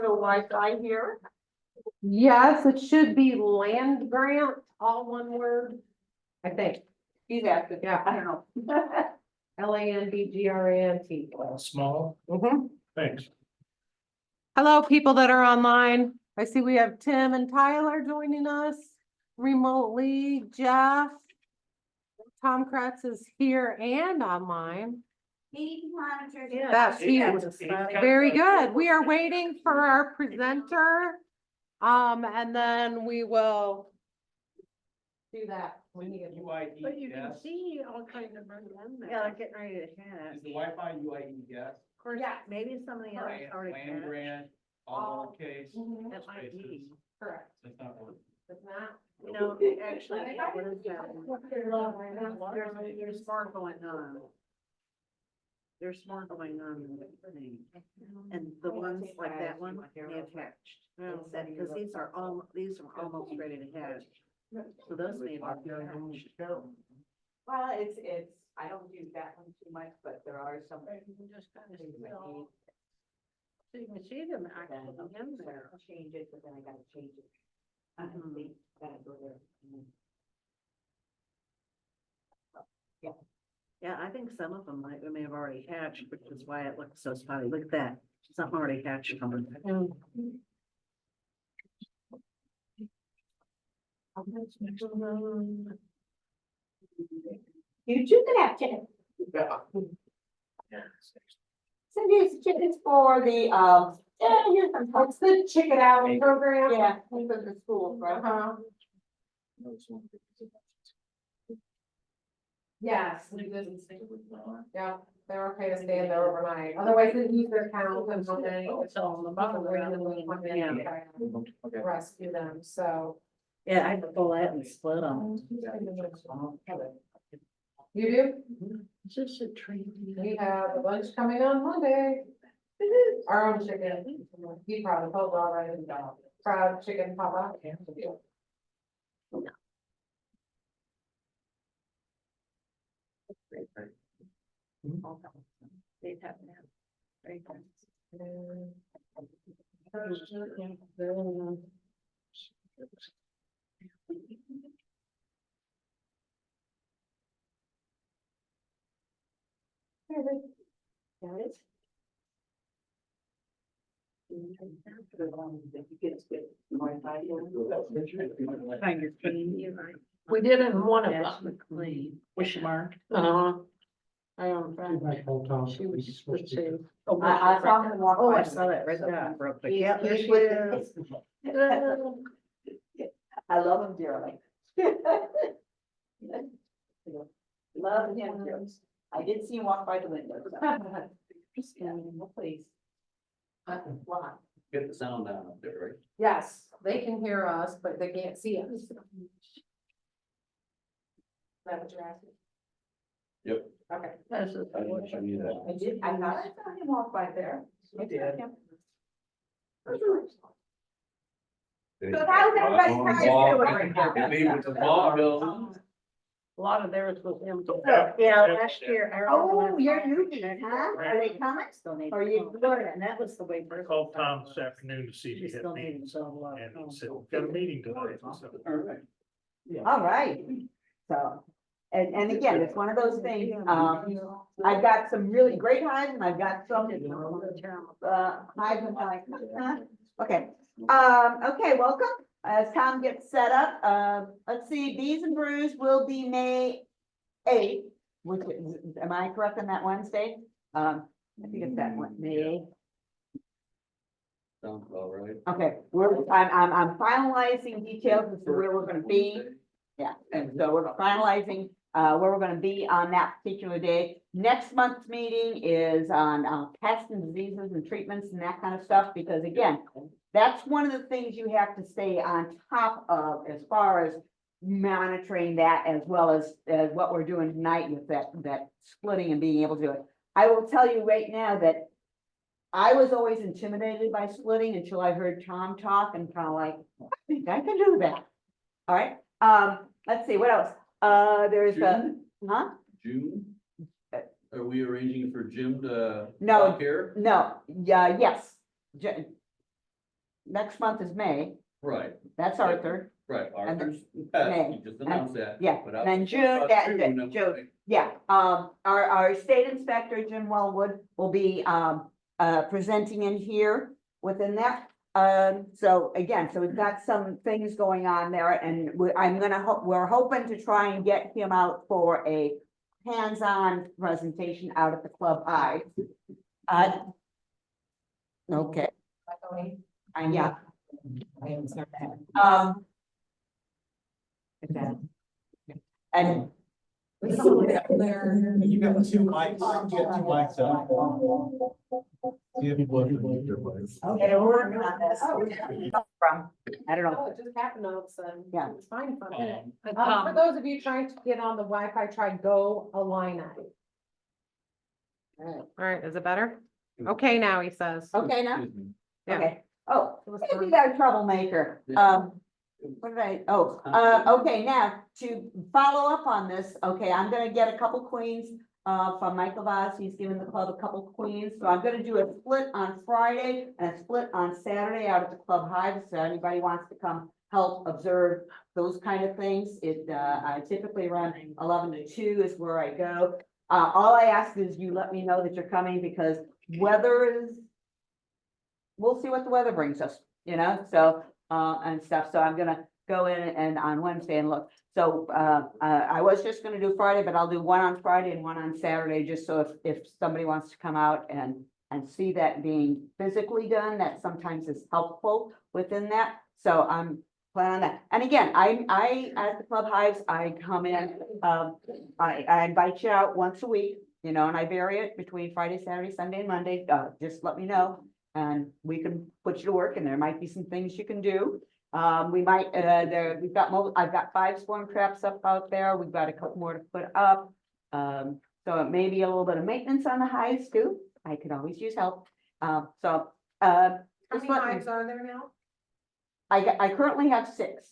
no Wi-Fi here? Yes, it should be land grant, all one word. I think, He's asking. Yeah. I don't know. LANDGRANT. Small, Mhm. thanks. Hello, people that are online. I see we have Tim and Tyler joining us remotely. Jeff. Tom Kratz is here and online. That's huge. Very good. We are waiting for our presenter. And then we will do that when he gets. But you can yes. see all kinds of them in there. Yeah, they're getting ready to hit. Is the Wi-Fi UIE yes? Of course, maybe some of the others already Land had. grant, all lowercase. Mhm. That might be. Correct. That's not what. It's not. No, actually, what is that? There's more going on. There's more going on than the thing. And the ones like that one, they have hatched. Because these are almost ready to hatch. So those may have hatched. Well, it's, I don't use that one too much, but there are some. You can just kind of see all. So you can see them actually in there. Change it, but then I gotta change it. I don't think, gotta go there. Yeah, I think some of them may have already hatched, which is why it looks so spotty. Look at that. Something already hatched from it. You two can have chicken. Yeah. Send these chickens for the, here's some. What's the chicken out program? Yeah, for the school, right? Uh-huh. Yes. Yeah, they're okay to stay in there overnight. Otherwise, they use their cows and something. Rescue them, so. Yeah, I pull that and split them. You do? Is this a tree? We have a bunch coming on Monday. Our own chicken. Be proud of both already. Proud chicken papa. They've had that. Very good. Got it? Kind of clean, you're right. We did it in one of That's them. clean. Wish mark. I own friend. She was supposed to. I saw him walk Oh, by. I saw that right there. Real quick. He's- Yeah, there he's she with is. I love him dearly. Love him dearly. I did see him walk by the window. So. Please. Why? Get the sound down up there, right? Yes, they can hear us, but they can't see us. Is that what you're asking? Yep. Okay. That's just- I knew that. I did, I thought I saw him walk by there. You did. So how's everybody trying to do it? With the ball building. A lot of theirs was empty. Yeah, last year. I remember Oh, when you're I using saw it, huh? Are they coming? Still need. Or you to doing it? And that was the way. Bertha Called thought Tom it this was. afternoon to see if She he had still needed meetings. to double up. And he said, we've got a meeting tonight. So, all right. All right, so, and again, it's one of those things, I've got some really great hives and I've got some, hives and like, huh? Okay, okay, welcome, as Tom gets set up, let's see, Bees and Brews will be May 8th, which is, am I correct on that Wednesday? I think it's that one, May 8th. Sounds about right. Okay, I'm finalizing details as to where we're gonna be. Yeah, and so we're finalizing, where we're gonna be on that particular day. Next month's meeting is on, pests and diseases and treatments and that kind of stuff, because again, that's one of the things you have to stay on top of as far as monitoring that, as well as what we're doing tonight with that splitting and being able to do it. I will tell you right now that I was always intimidated by splitting until I heard Tom talk and kind of like, I think I can do that. All right, let's see, what else? There's a, huh? June? Are we arranging for Jim to No. talk here? No, yeah, yes. next month is May, Right, that's Arthur, right. and then Arthur's passed, May. you just announced that. yeah, but and then I'll- June, I'll that, do that- them. June. Yeah, our state inspector, Jim Wellwood, will be, presenting in here within that. So again, so we've got some things going on there and we're hoping to try and get him out for a hands-on presentation out at the club high. Okay. Yeah. And You got two mics, you have two mics up. Do you have people? okay, we're working on this. From, I don't know. Oh, it just happened all of a sudden. Yeah. It's fine for a minute. But, For those of you trying to get on the Wi-Fi, try Go Illini. All right, is it better? Okay, now he says. Okay, now? Excuse me. Yeah. Okay. Oh, It was if you fine. got a troublemaker. What did okay, now to follow up on this, okay, I'm gonna get a couple queens from Michael Voss. He's given the club a couple queens. So I'm gonna do a split on Friday and a split on Saturday out at the club hive. So anybody wants to come help observe those kind of things. I typically run 11 to 2 is where I go. All I ask is you let me know that you're coming because we'll see what the weather brings us, so, and stuff. So I'm gonna go in and on Wednesday and look. So, I was just gonna do Friday, but I'll do one on Friday and one on Saturday, just so if somebody wants to come out and see that being physically done, that sometimes is helpful within that. So I'm planning on that. And again, I, at the club hives, I come in, I invite you out once a week, and I vary it between Friday, Saturday, Sunday, and Monday. Just let me know. And we can put you to work and there might be some things you can do. We might, I've got 5 swarm traps up out there. We've got a couple more to put up. So it may be a little bit of maintenance on the hives too. I could always use help. How Just many let me- hives are there now? I currently have 6.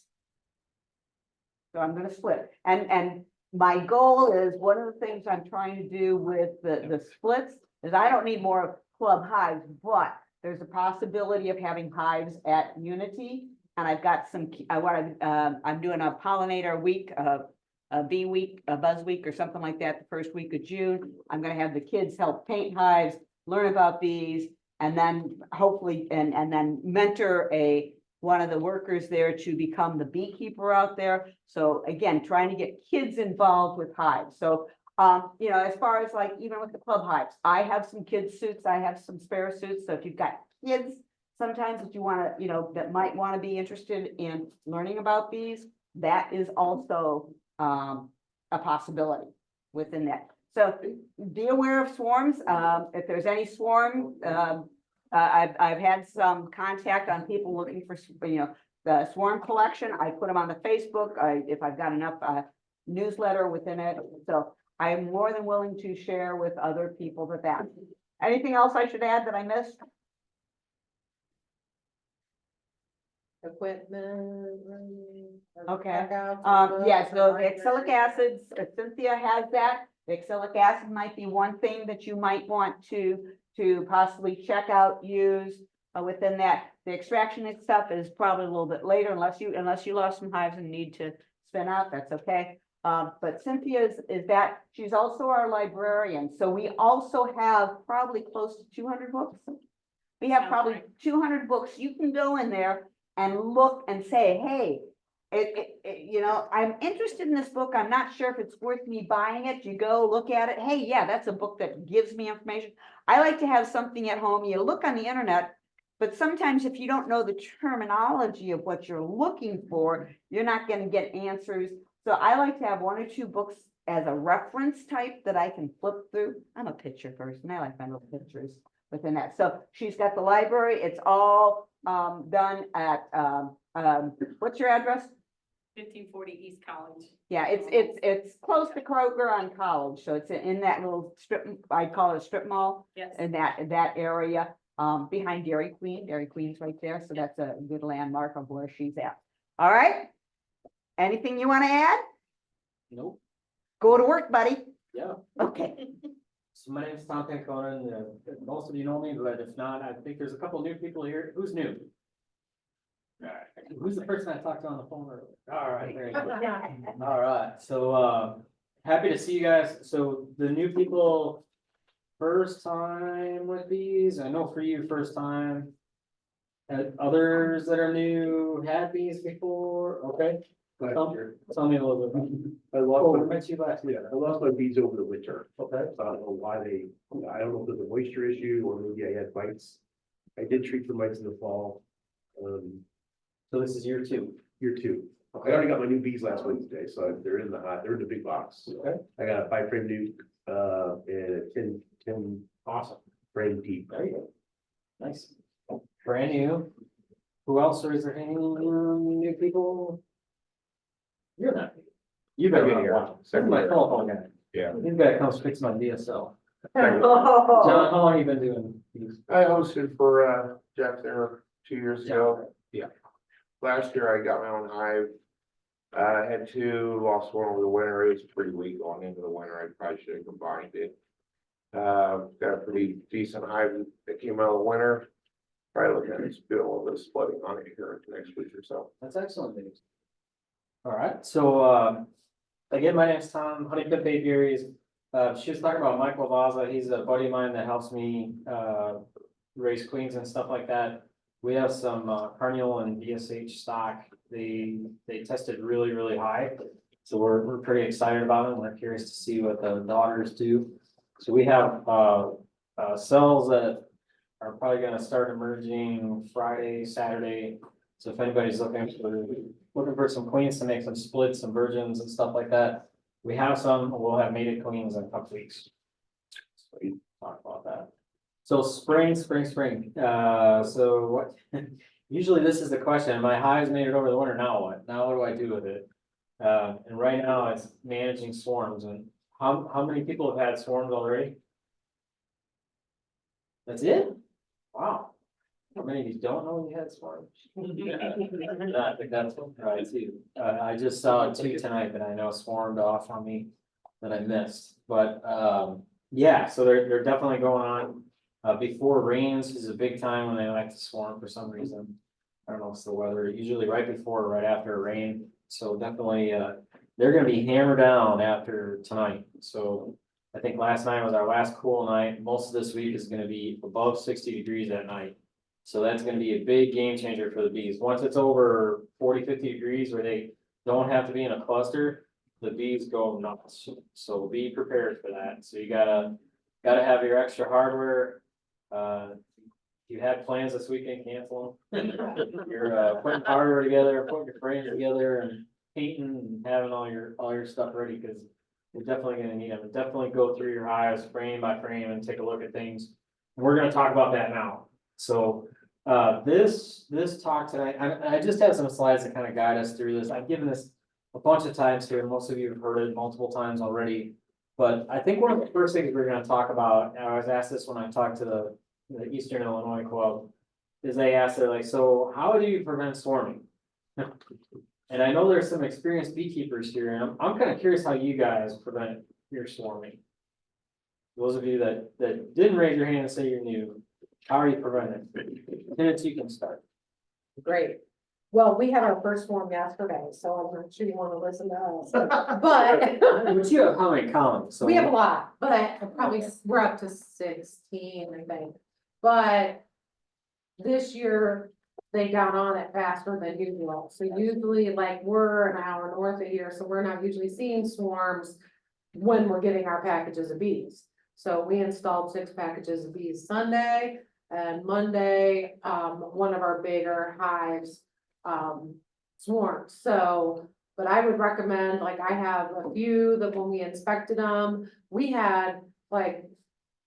So I'm gonna split. And my goal is, one of the things I'm trying to do with the splits is I don't need more club hives, but there's a possibility of having hives at Unity. And I've got some, I'm doing a pollinator week, a bee week, a buzz week or something like that, the first week of June. I'm gonna have the kids help paint hives, learn about bees, and then hopefully, and then mentor one of the workers there to become the beekeeper out there. So again, trying to get kids involved with hives. So as far as like, even with the club hives, I have some kids suits, I have some spare suits. So if you've got kids, sometimes if you want to, that might want to be interested in learning about bees, that is also a possibility within that. So be aware of swarms. If there's any swarm, I've had some contact on people looking for, the swarm collection. I put them on the Facebook. If I've got enough newsletter within it. So I'm more than willing to share with other people that. Anything else I should add that I missed? Equipment. Okay. checkouts, Yeah, so the library. oxalic acids, Cynthia has that. The oxalic acid might be one thing that you might want to possibly check out, use within that. The extraction and stuff is probably a little bit later, unless you lost some hives and need to spin out, that's okay. But Cynthia is that, she's also our librarian. So we also have probably close to 200 books. We have probably 200 books. You can go in there and look and say, hey, I'm interested in this book. I'm not sure if it's worth me buying it. You go look at it. Hey, yeah, that's a book that gives me information. I like to have something at home. You look on the internet, but sometimes if you don't know the terminology of what you're looking for, you're not going to get answers. So I like to have 1 or 2 books as a reference type that I can flip through. I'm a picture person. I like my little pictures within that. So she's got the library. It's all done at, what's your address? 1540 East College. Yeah, it's close to Kroger on College. So it's in that little strip, I call it a strip mall, Yes. in that area, behind Dairy Queen. Dairy Queen's right there. So that's a good landmark of where she's at. All right. Anything you want to add? Nope, Go to work, buddy. yeah. Okay. So my name is Tom Panconen. Most of you know me, but if not, I think there's a couple new people here. Who's new? Who's the person I talked to on the phone earlier? All right, there you go. All right, so, happy to see you guys. So the new people, first time with these, I know for you, first time. And others that are new, had these before, okay? Tell me a little bit. I Oh, lost we my, met you last week. yeah, I lost my bees over the winter. Okay. I don't know why I don't know if there's a moisture issue or maybe I had bites. I did treat for mites in the fall. So this is year 2. Year 2. I already got my new bees last Wednesday, so they're in the big box. Okay. I got a 5-frame nuke, and a 10 Awesome. frame deep. There you go. Nice. Brand new. Who else, or is there any new people? You're not. You've been Second here. year. Second my telephone guy. Yeah. This guy comes fix my DSL. Oh. John, how long you been doing these? I hosted for Jeff there 2 years ago. Yeah. Last year I got my own hive. I had 2, lost one over the winter. It was pretty weak going into the winter. I probably should have combined it. Got a pretty decent hive that came out of the winter. Probably looking at doing a little bit of splitting on it here next week or so. That's excellent news. All right, so, again, my name's Tom, Honeycomb Apiaries. She was talking about Michael Vaza. He's a buddy of mine that helps me, raise queens and stuff like that. We have some, Carnival and DSH stock. They tested really, really high. So we're pretty excited about them. We're curious to see what the daughters do. So we have, cells that are probably gonna start emerging Friday, Saturday. So if anybody's looking for some queens to make some splits, some virgins and stuff like that, we have some. We'll have mated queens in a couple weeks. So we talk about that. So spring. So what? Usually this is the question. My hives made it over the winter. Now what? Now what do I do with it? And right now it's managing swarms. And how many people have had swarms already? That's it? Wow. How many of you don't know you had swarms? I think that's right too. I just saw 2 tonight that I know swarmed off on me that I missed, but, yeah, so they're definitely going on. Before rains is a big time when they like to swarm for some reason. I don't know if it's the weather, usually right before or right after a rain, so definitely, they're gonna be hammered down after tonight, so. I think last night was our last cool night. Most of this week is gonna be above 60 degrees at night. So that's gonna be a big game changer for the bees. Once it's over 40, 50 degrees where they don't have to be in a cluster, the bees go nuts. So be prepared for that. So you gotta have your extra hardware. If you had plans this weekend, cancel them. You're putting hardware together, putting your frames together and painting and having all your stuff ready, because you're definitely gonna need them. Definitely go through your hives frame by frame and take a look at things. And we're gonna talk about that now. So, this talk tonight, I just have some slides that kind of guide us through this. I've given this a bunch of times here. Most of you have heard it multiple times already. But I think one of the first things we're gonna talk about, and I was asked this when I talked to the Eastern Illinois Club, is they asked it like, so how do you prevent swarming? And I know there's some experienced beekeepers here, and I'm kind of curious how you guys prevent your swarming. Those of you that didn't raise your hand and say you're new, how are you preventing it? Tenants, you can start. Great. Well, we had our first swarm yesterday, so I'm not sure you want to listen to us, but But you have how many columns? So we have a lot, but I probably, we're up to 16, I think. But this year, they got on it faster than usual. So usually like we're an hour north of here, so we're not usually seeing swarms when we're getting our packages of bees. So we installed 6 packages of bees Sunday and Monday, one of our bigger hives, swarmed. So, but I would recommend, like I have a few that when we inspected them, we had like,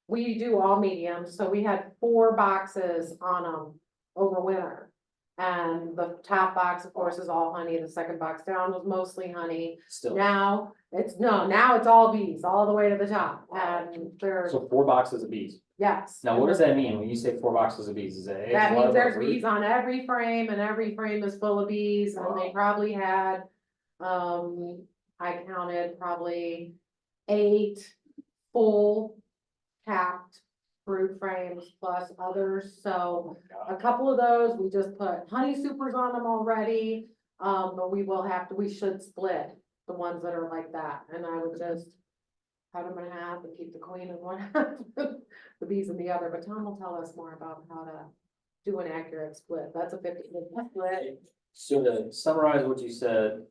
we do all mediums. So we had 4 boxes on them over winter. And the top box, of course, is all honey. The second box down was mostly honey. still, Now now it's all bees, all the way to the top. And there's, so 4 boxes of bees. yes. Now, what does that mean when you say 4 boxes of bees? Is that? That means there's bees on every frame and every frame is full of bees and they probably had, I counted probably 8 full capped brood brood frames plus others, so a couple of those, we just put honey supers on them already. But we should split the ones that are like that, and I would just cut them in half and keep the queen in one half, the bees in the other, but Tom will tell us more about how to do an accurate split. That's a 50-50 split. So to summarize what you said,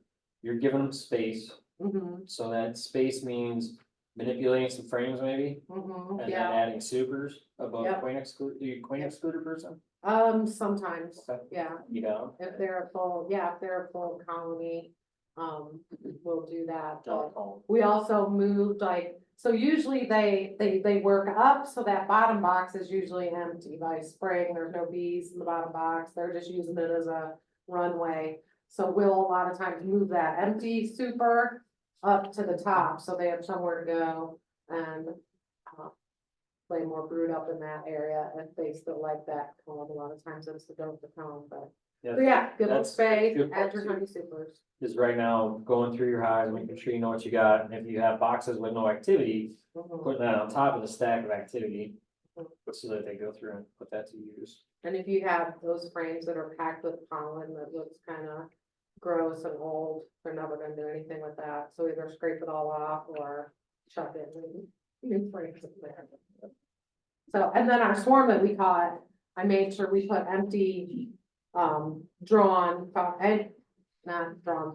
you're giving them space, Mhm, so that space means manipulating some frames maybe, mhm, and then yeah, adding supers above Yep. queen excluder, the queen excluder person, sometimes, Okay. yeah, you know? if they're a full colony, we'll do that, but we also moved like, so usually they work up, so that bottom box is usually empty by spring, there's no bees in the bottom box, they're just using it as a runway. So we'll a lot of times move that empty super up to the top, so they have somewhere to go and play more brood up in that area, if they still like that comb, a lot of times it's the don't the comb, but yeah, give them That's space, good add part your too. honey supers. Is right now going through your hives, making sure you know what you got, and if you have boxes with no activity, Mhm. putting that on top of the stack of activity. So that they go through and put that to use. And if you have those frames that are packed with pollen that looks kind of gross and old, they're never gonna do anything with that, so either scrape it all off or chuck it in new frames in there. So, and then our swarm that we caught, I made sure we put empty, not drawn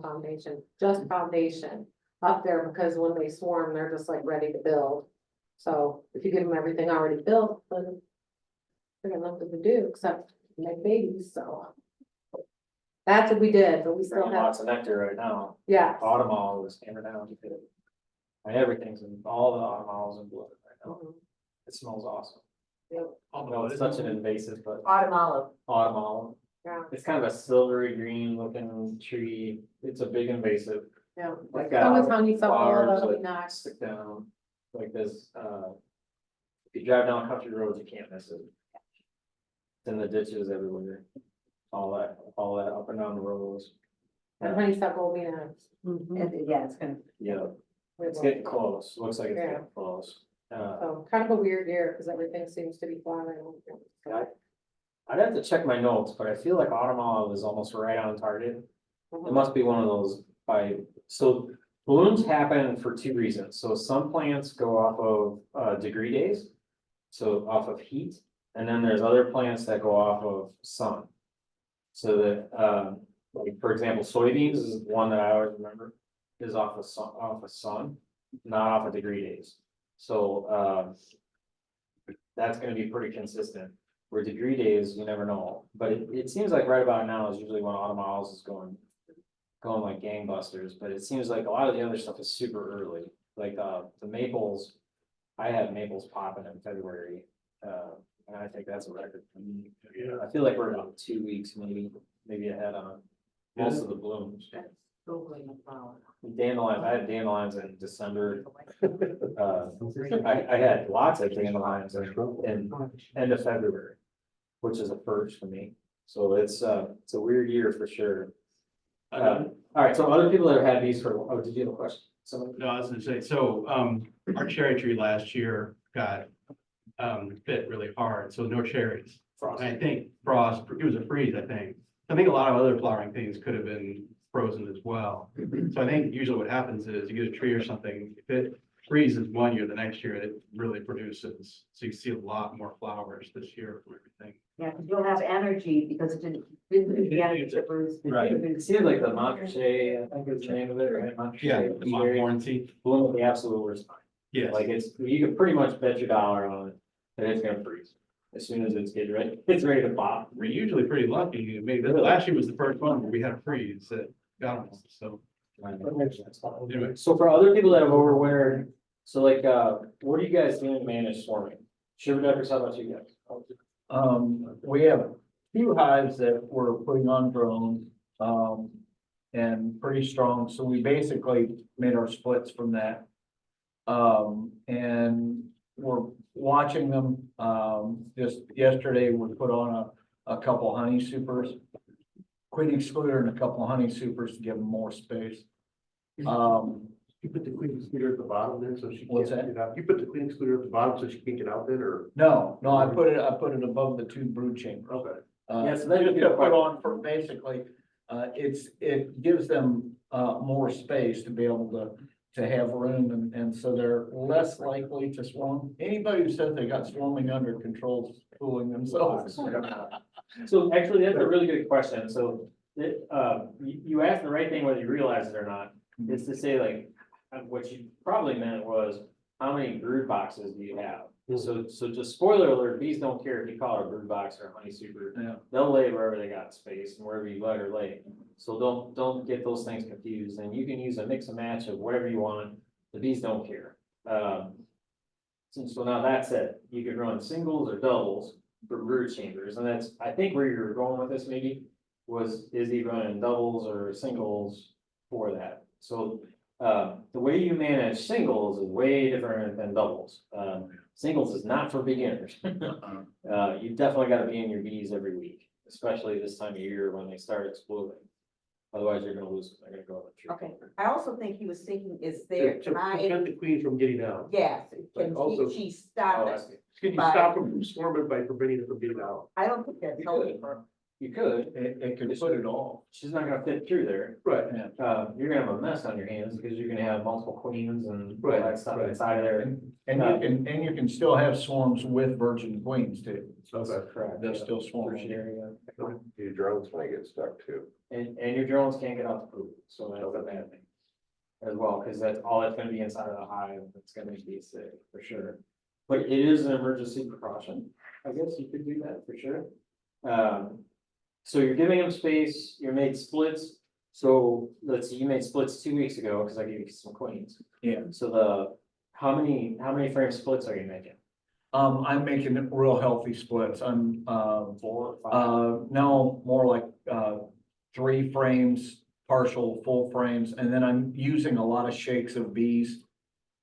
foundation, just foundation up there, because when they swarm, they're just like ready to build. So if you give them everything already built, then they're got nothing to do except make babies, so. That's what we did, but we still Bringing have, lots of nectar right now, yeah, autumn all is hammered down to it. And everything's in, all the autumn all in blood right now, mhm, it smells awesome. yeah, I know it's such an invasive, but Autumn olive. autumn all, yeah, it's kind of a silvery green looking tree, it's a big invasive. yeah. Like So with honeysuckle, flowers that'll be that nice. stick down like this, if you drive down country roads, you can't miss it. It's in the ditches everywhere, all that up and down the roads. And honeysuckle will be nice. Yeah, it's gonna. Yeah, We it's will. getting close, looks like it's Yeah. getting close. So kind of a weird year, because everything seems to be flowering. I'd have to check my notes, but I feel like autumn olive is almost right on target. It must be one of those so blooms happen for two reasons. So some plants go off of degree days. So off of heat, and then there's other plants that go off of sun. So that, like, for example, soybeans is one that I always remember, is off of sun, not off of degree days. So, that's gonna be pretty consistent, where degree days, you never know, but it seems like right about now is usually when autumn olives is going like gangbusters, but it seems like a lot of the other stuff is super early, like, the maples. I had maples popping in February, and I think that's a record for me. Yeah. I feel like we're about 2 weeks, maybe ahead on most of the blooms. Dandelions, I had dandelions in December. I had lots of dandelions in end of February, which is a first for me. So it's a weird year for sure. All right, so other people that have had these for, did you have a question? Someone? No, I was gonna say, so, our cherry tree last year got, bit really hard, so no cherries. Frost. And I think frost, it was a freeze, I think. I think a lot of other flowering things could have been frozen as well. So I think usually what happens is you get a tree or something, if it freezes one year, the next year it really produces. So you see a lot more flowers this year from everything. Yeah, because you'll have energy because it didn't do the energy shippers. Right. It seemed like the Montrachet, I think is the name of it, right? Montrachet The mock warranty. bloom with the absolute worst time. Yes. Like you can pretty much bet your dollar on it, that it's gonna freeze. As soon as it's ready to pop. We're usually pretty lucky. Maybe last year was the first one where we had a freeze that got us, so. Anyway. So for other people that have overwintered, so like, what are you guys doing to manage swarming? Shiver Duckers, how about you guys? We have few hives that we're putting on drones, and pretty strong, so we basically made our splits from that. And we're watching them, just yesterday, we put on a couple honey supers. Queen excluder and a couple of honey supers to give them more space. You put the queen excluder at the bottom then, so she can't What's that? get out. You put the queen excluder at the bottom so she can't get out then, or? No, I put it above the two brood chambers. Okay. Yeah, so that's a Just good to put question. on for basically, it gives them, more space to be able to have room and so they're less likely to swarm. Anybody who says they got swarming under control is fooling themselves. So actually, that's a really good question. So, you asked the right thing whether you realize it or not. Is to say like, what you probably meant was, how many brood boxes do you have? So just spoiler alert, bees don't care if you call it a brood box or a honey super. Yeah. They'll lay wherever they got space and wherever you let her lay. So don't get those things confused, and you can use a mix and match of whatever you want. The bees don't care. So now that said, you could run singles or doubles for brood chambers, and that's, I think where you're going with this maybe, is he running doubles or singles for that? So, the way you manage singles is way different than doubles. Singles is not for beginners. You definitely gotta be in your bees every week, especially this time of year when they start exploding. Otherwise, you're gonna lose them, they're gonna go up the tree. Okay, I also think he was thinking, is there, To can I, prevent the queen from getting out. yes, can Also- she Oh, stop I it? see. Can you stop them from swarming by preventing it from getting out? I don't think that's healthy for. You could, It could put it off. she's not gonna fit through there. Right. You're gonna have a mess on your hands because you're gonna have multiple queens and all Right, that stuff right. inside of there. And you can still have swarms with virgin queens too. Okay. Correct. They're still swarming. Tertiary, yeah. Your drones may get stuck too. And your drones can't get out the poop, so that's a bad thing. As well, because that's all that's gonna be inside of the hive, it's gonna be sick, for sure. But it is an emergency precaution, I guess you could do that for sure. So you're giving them space, you made splits, so let's see, you made splits 2 weeks ago, because I gave you some queens. Yeah. So how many frame splits are you making? I'm making real healthy splits. I'm, 4 or 5? no, more like, 3 frames, partial, full frames, and then I'm using a lot of shakes of bees.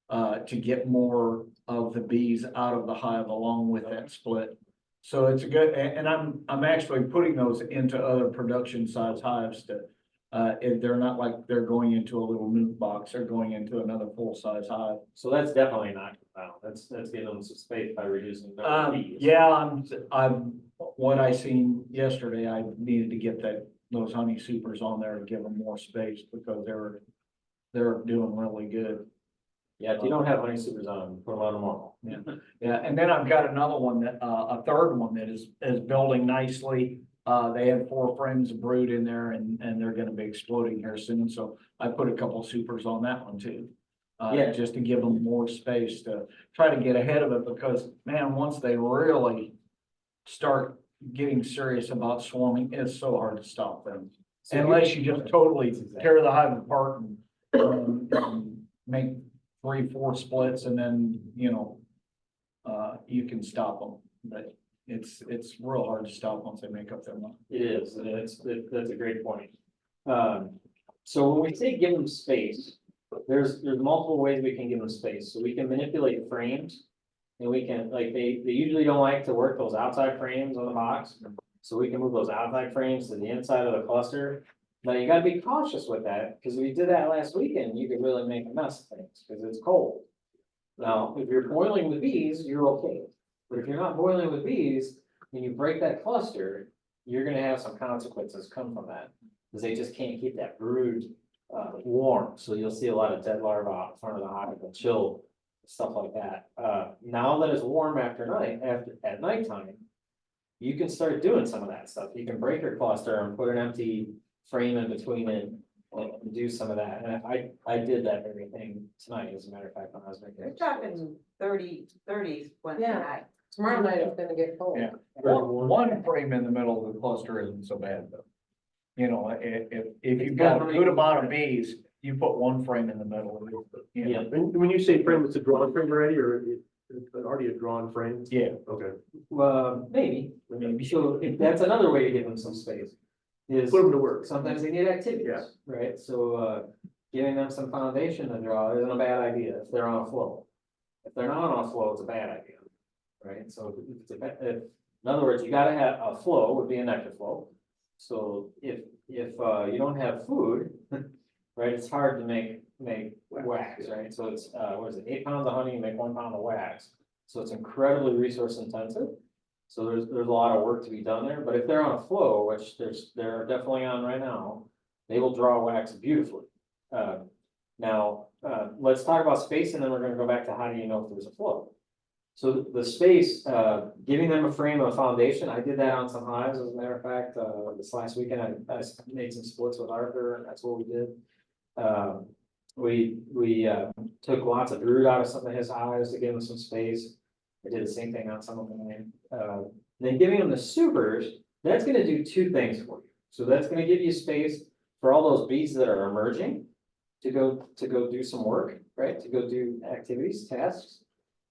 To get more of the bees out of the hive along with that split. So it's a good, and I'm actually putting those into other production size hives to. If they're not like they're going into a little nuke box, they're going into another full size hive. So that's definitely not, that's giving them some space by reducing the number of bees. Yeah, what I seen yesterday, I needed to get those honey supers on there and give them more space because they're doing really good. Yeah, if you don't have honey supers on, put them on tomorrow. Yeah, and then I've got another one that, a third one that is building nicely. They had 4 frames of brood in there and they're gonna be exploding here soon, so I put a couple supers on that one too. Yeah. Just to give them more space to try to get ahead of it, because man, once they really start getting serious about swarming, it's so hard to stop them. So Unless you just totally tear the hive apart and make 3-4 splits and then, you can stop them, but it's real hard to stop once they make up their mind. It is, and that's a great point. So when we say give them space, there's multiple ways we can give them space, so we can manipulate frames. And we can, like, they usually don't like to work those outside frames on the box, so we can move those outside frames to the inside of the cluster. Now, you gotta be cautious with that, because we did that last weekend, you could really make a mess of things, because it's cold. Now, if you're boiling with bees, you're okay, but if you're not boiling with bees, and you break that cluster, you're gonna have some consequences come from that, because they just can't keep that brood warm, so you'll see a lot of dead larvae out in front of the hive and chill, stuff like that. Now that it's warm at nighttime, you can start doing some of that stuff. You can break your cluster and put an empty frame in between it and do some of that. And I did that very thing tonight, as a matter of fact, when I was making. You're talking 30s Wednesday Yeah. night. Tomorrow night it's gonna get cold. Yeah. One frame in the middle of the cluster isn't so bad though. If you've got a good amount of bees, you put 1 frame in the middle. Yeah. When you say frame, it's a drawn frame already, or it's already a drawn frame? Yeah. Okay. Maybe. So that's another way to give them some space. Is Put them to work. sometimes they need activities, Yeah. right? So, giving them some foundation to draw isn't a bad idea if they're on a flow. If they're not on a flow, it's a bad idea, right? So in other words, you gotta have a flow, would be a nectar flow. So if you don't have food, right, it's hard to make make wax, right? So it's, what is it, 8 pounds of honey, you make 1 pound of wax. So it's incredibly resource intensive. So there's a lot of work to be done there, but if they're on a flow, which they're definitely on right now, they will draw wax beautifully. Now, let's talk about space, and then we're gonna go back to how do you know if there's a flow. So the space, giving them a frame, a foundation, I did that on some hives, as a matter of fact, this last weekend, I made some splits with Arthur, and that's what we did. We took lots of brood out of some of his hives to give him some space. I did the same thing on some of mine. Then giving them the supers, that's gonna do 2 things for you. So that's gonna give you space for all those bees that are emerging to go do some work, right? To go do activities, tasks.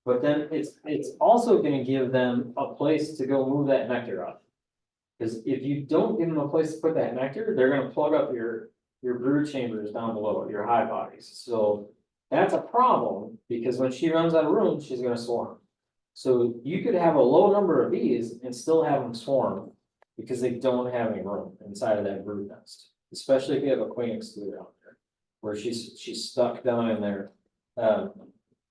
But then it's also gonna give them a place to go move that nectar up. Because if you don't give them a place to put that nectar, they're gonna plug up your brood chambers down below, your hive bodies. So that's a problem, because when she runs out of room, she's gonna swarm. So you could have a low number of bees and still have them swarm because they don't have any room inside of that brood nest. Especially if you have a queen excluder out there, where she's stuck down in there.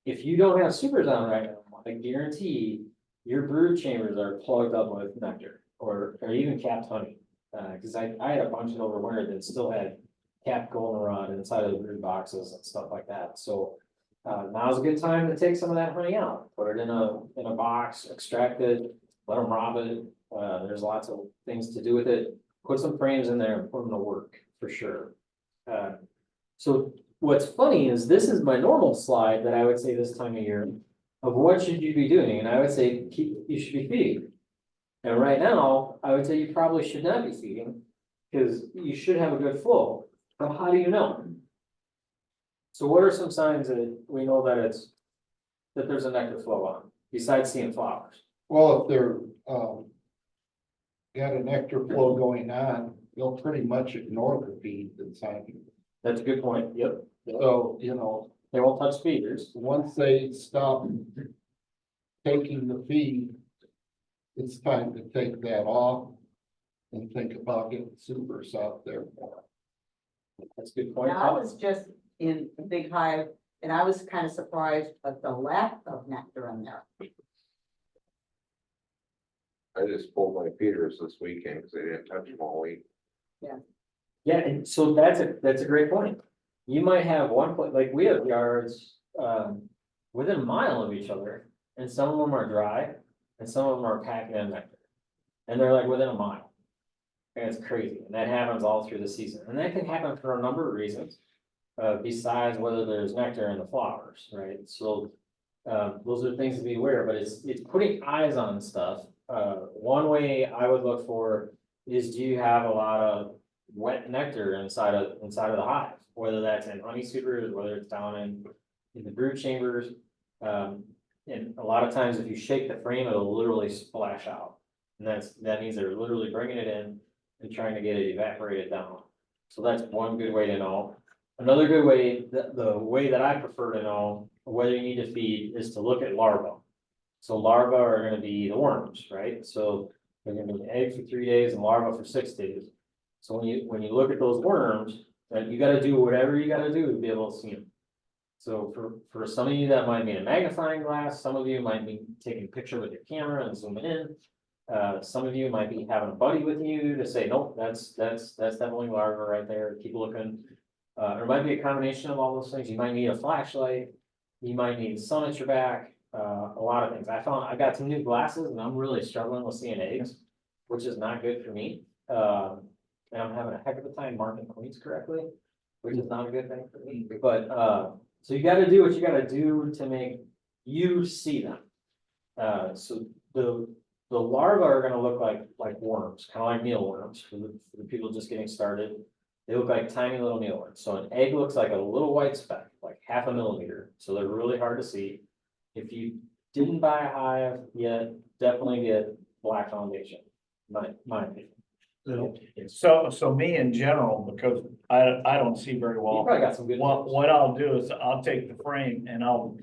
If you don't have supers on right now, I guarantee your brood chambers are plugged up with nectar or even capped honey. Cause I had a bunch over winter that still had capped goldenrod inside of the brood boxes and stuff like that. So now's a good time to take some of that honey out, put it in a box, extract it, let them rob it. There's lots of things to do with it. Put some frames in there and put them to work for sure. So what's funny is this is my normal slide that I would say this time of year of what should you be doing, and I would say you should be feeding. And right now, I would say you probably should not be feeding because you should have a good flow. But how do you know? So what are some signs that we know that there's a nectar flow on, besides seeing flowers? Well, if they're, got a nectar flow going on, they'll pretty much ignore the feed inside. That's a good point, yep. So, you know, They won't touch feeders. once they stop taking the feed, it's time to take that off and think about getting supers out there more. That's a good point. Now, I was just in a big hive and I was kind of surprised at the lack of nectar in there. I just pulled my feeders this weekend because they didn't touch them all week. Yeah, and so that's a great point. You might have one place, like we have yards, within a mile of each other, and some of them are dry, and some of them are packing in nectar. And they're like within a mile. And it's crazy, and that happens all through the season, and that can happen for a number of reasons. Besides whether there's nectar in the flowers, right? So, those are things to be aware of, but it's putting eyes on stuff. One way I would look for is, do you have a lot of wet nectar inside of the hive? Whether that's in honey supers, whether it's down in the brood chambers. And a lot of times if you shake the frame, it'll literally splash out. And that means they're literally bringing it in and trying to get it evaporated down. So that's one good way to know. Another good way, the way that I prefer to know whether you need to feed is to look at larvae. So larvae are gonna be the worms, right? So they're gonna be an egg for 3 days and larvae for 6 days. So when you look at those worms, then you gotta do whatever you gotta do to be able to see them. So for some of you, that might mean a magnifying glass. Some of you might be taking a picture with your camera and zooming in. Some of you might be having a buddy with you to say, nope, that's definitely larva right there. Keep looking. It might be a combination of all those things. You might need a flashlight. You might need sun at your back. A lot of things. I got some new glasses and I'm really struggling with seeing eggs, which is not good for me. And I'm having a heck of a time marking queens correctly, which is not a good thing for me. But so you got to do what you got to do to make you see them. So the larvae are going to look like worms, kind of like mealworms for the people just getting started. They look like tiny little mealworms. So an egg looks like a little white speck, like 0.5 millimeter. So they're really hard to see. If you didn't buy a hive yet, definitely get black foundation. My opinion. So me in general, because I don't see very You well. probably got some good. What I'll do is I'll take the frame and I'll,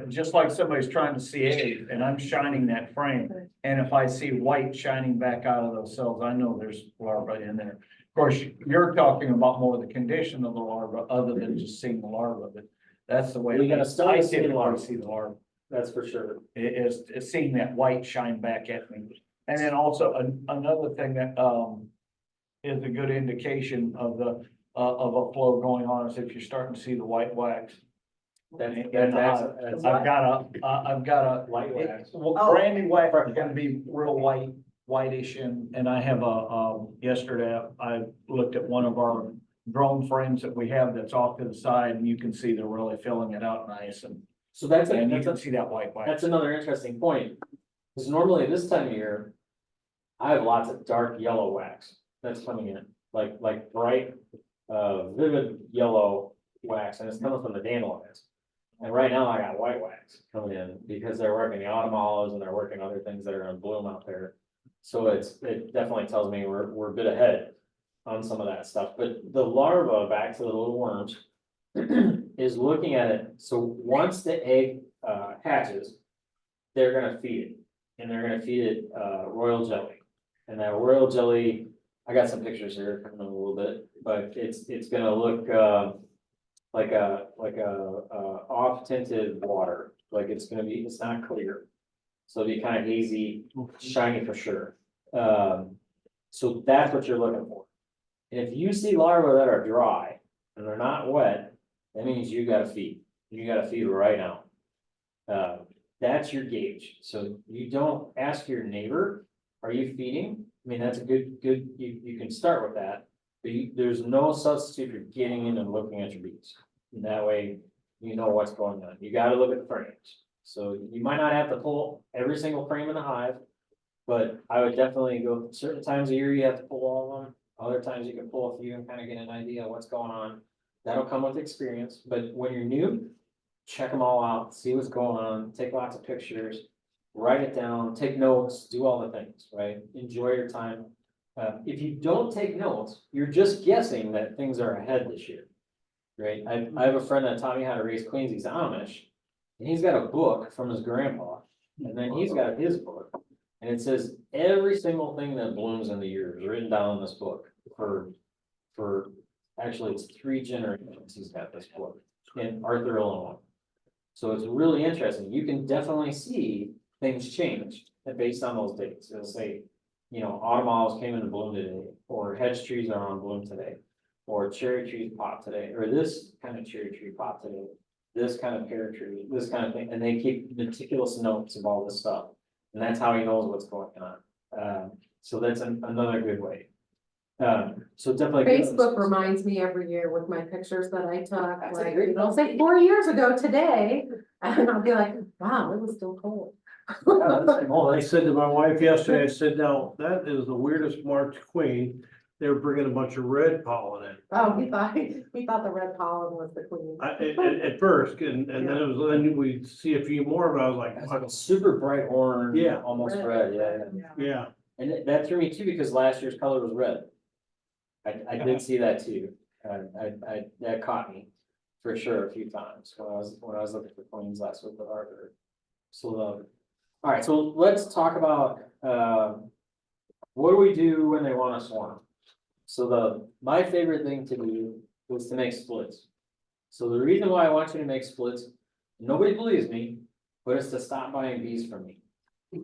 just like somebody's trying to see eggs and I'm shining that frame. And if I see white shining back out of those cells, I know there's larvae in there. Of course, you're talking about more the condition of the larva, other than just seeing the larva, but that's the way. You're gonna start I seeing typically larva. see the larva. That's for sure. Is seeing that white shine back at me. And then also another thing that, is a good indication of a flow going on is if you're starting to see the white wax. That's I've got a. light wax. Well, brandy wax is gonna be real whitish, and I have yesterday, I looked at one of our drone frames that we have that's off to the side, and you can see they're really filling it out nice, and So that's you a, can see that white wax. that's another interesting point. Because normally this time of year, I have lots of dark yellow wax that's coming in, like bright, vivid yellow wax, and it's coming from the dandelions. And right now I got white wax coming in because they're working the autumn olives and they're working other things that are in bloom out there. So it definitely tells me we're a bit ahead on some of that stuff, but the larva, back to the little worms, is looking at it. So once the egg hatches, they're gonna feed it, and they're gonna feed it royal jelly. And that royal jelly, I got some pictures here coming in a little bit, but it's gonna look like a off tinted water, like it's not clear. So it'll be kind of hazy, shiny for sure. So that's what you're looking for. And if you see larvae that are dry and they're not wet, that means you gotta feed. You gotta feed right now. That's your gauge. So you don't ask your neighbor, are you feeding? I mean, that's a good, you can start with that. But there's no substitute for getting in and looking at your bees. And that way, you know what's going on. You gotta look at the frames. So you might not have to pull every single frame in the hive. But I would definitely go, certain times of year you have to pull all of them. Other times you can pull a few and kind of get an idea of what's going on. That'll come with experience, but when you're new, check them all out, see what's going on, take lots of pictures. Write it down, take notes, do all the things, right? Enjoy your time. If you don't take notes, you're just guessing that things are ahead this year, right? I have a friend that taught me how to raise queens. He's Amish, and he's got a book from his grandpa, and then he's got his book, and it says every single thing that blooms in the year is written down in this book for actually it's 3 generations. He's got this book in Arthur, Illinois. So it's really interesting. You can definitely see things change based on those dates. It'll say, you know, autumn olives came into bloom today, or hedge trees are on bloom today, or cherry trees pop today, or this kind of cherry tree pop today, this kind of pear tree, this kind of thing, and they keep meticulous notes of all this stuff. And that's how he knows what's going on. So that's another good way. So definitely. Facebook reminds me every year with my pictures that I took, That's a like, great it'll say 4 years ago today, and I'll be like, wow, it was still cold. I said to my wife yesterday, I said, now, that is the weirdest marked queen. They were bringing a bunch of red pollen in. Oh, he thought the red pollen was the queen. At first, and then it was, then we see a few more, but I was like, It's like a super bright orange. Yeah. Almost red, yeah. yeah. And that threw me too, because last year's color was red. I did see that too. That caught me for sure a few times when I was looking for queens last week with Arthur. So, all right, so let's talk about, what do we do when they want to swarm? So my favorite thing to do is to make splits. So the reason why I want you to make splits, nobody believes me, but it's to stop buying bees from me.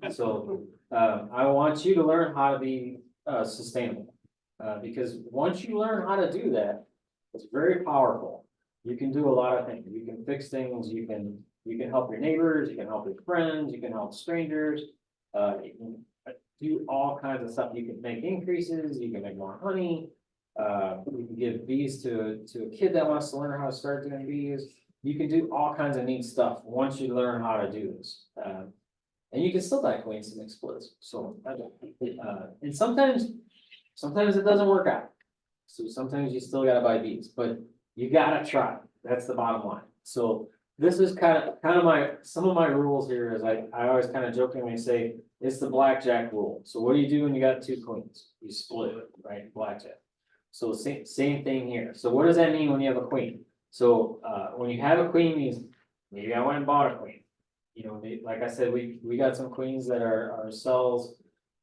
So, I want you to learn how to be, sustainable. Because once you learn how to do that, it's very powerful. You can do a lot of things. You can fix things, you can help your neighbors, you can help your friends, you can help strangers. You can do all kinds of stuff. You can make increases, you can make more honey. You can give bees to a kid that wants to learn how to start doing bees. You can do all kinds of neat stuff once you learn how to do this. And you can still buy queens to make splits. So, and sometimes it doesn't work out. So sometimes you still gotta buy bees, but you gotta try. That's the bottom line. So this is kind of some of my rules here is I always kind of jokingly say, it's the blackjack rule. So what do you do when you got 2 queens? You split it, right? Blackjack. So same thing here. So what does that mean when you have a queen? So, when you have a queen means maybe I went and bought a queen. You know, like I said, we got some queens that are cells.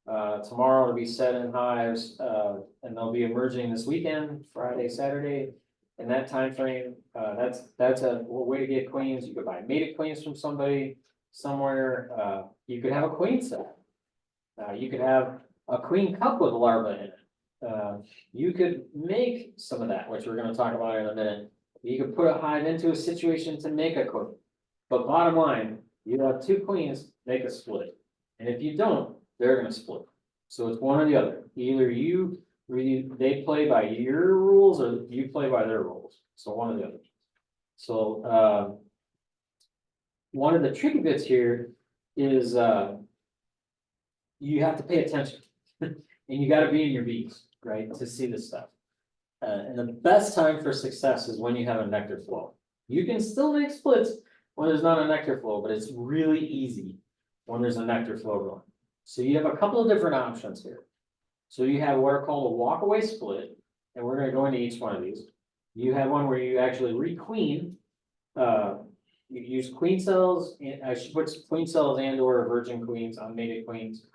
Tomorrow it'll be set in hives, and they'll be emerging this weekend, Friday, Saturday. In that time frame. That's a way to get queens. You could buy mated queens from somebody somewhere. You could have a queen set. You could have a queen cup with a larva in it. You could make some of that, which we're gonna talk about in a minute. You could put a hive into a situation to make a queen. But bottom line, you have two queens, make a split. And if you don't, they're gonna split. So it's one or the other. Either they play by your rules or you play by their rules. So one or the other. So, one of the tricky bits here is, you have to pay attention. And you gotta be in your bees, right, to see this stuff. And the best time for success is when you have a nectar flow. You can still make splits when there's not a nectar flow, but it's really easy when there's a nectar flow going. So you have a couple of different options here. So you have what are called a walkaway split, and we're gonna go into each one of these. You have one where you actually requeen. You use queen cells, and I should put queen cells and or virgin queens on mated queens.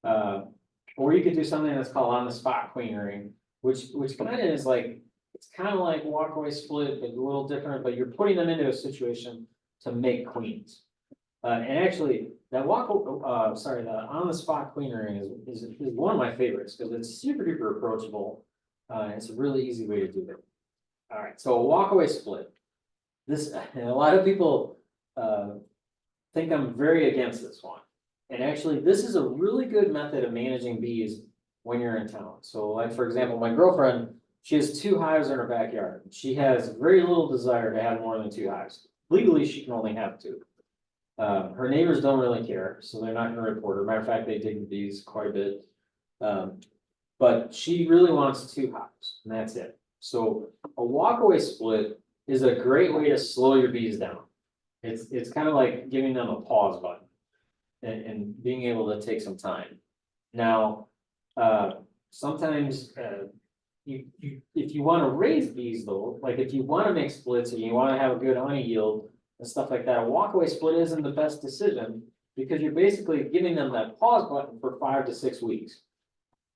Or you could do something that's called on the spot queenering, which kind of is like, it's kind of like walkaway split, but a little different, but you're putting them into a situation to make queens. And actually, that the on the spot queenering is one of my favorites because it's super duper approachable. It's a really easy way to do it. All right, so a walkaway split. This, and a lot of people think I'm very against this one. And actually, this is a really good method of managing bees when you're in town. So like, for example, my girlfriend, she has 2 hives in her backyard. She has very little desire to have more than 2 hives. Legally, she can only have 2. Her neighbors don't really care, so they're not gonna report her. Matter of fact, they dig the bees quite a bit. But she really wants 2 hives, and that's it. So a walkaway split is a great way to slow your bees down. It's kind of like giving them a pause button and being able to take some time. Now, sometimes if you want to raise bees though, like if you want to make splits and you want to have a good honey yield and stuff like that, a walkaway split isn't the best decision because you're basically giving them that pause button for 5 to 6 weeks.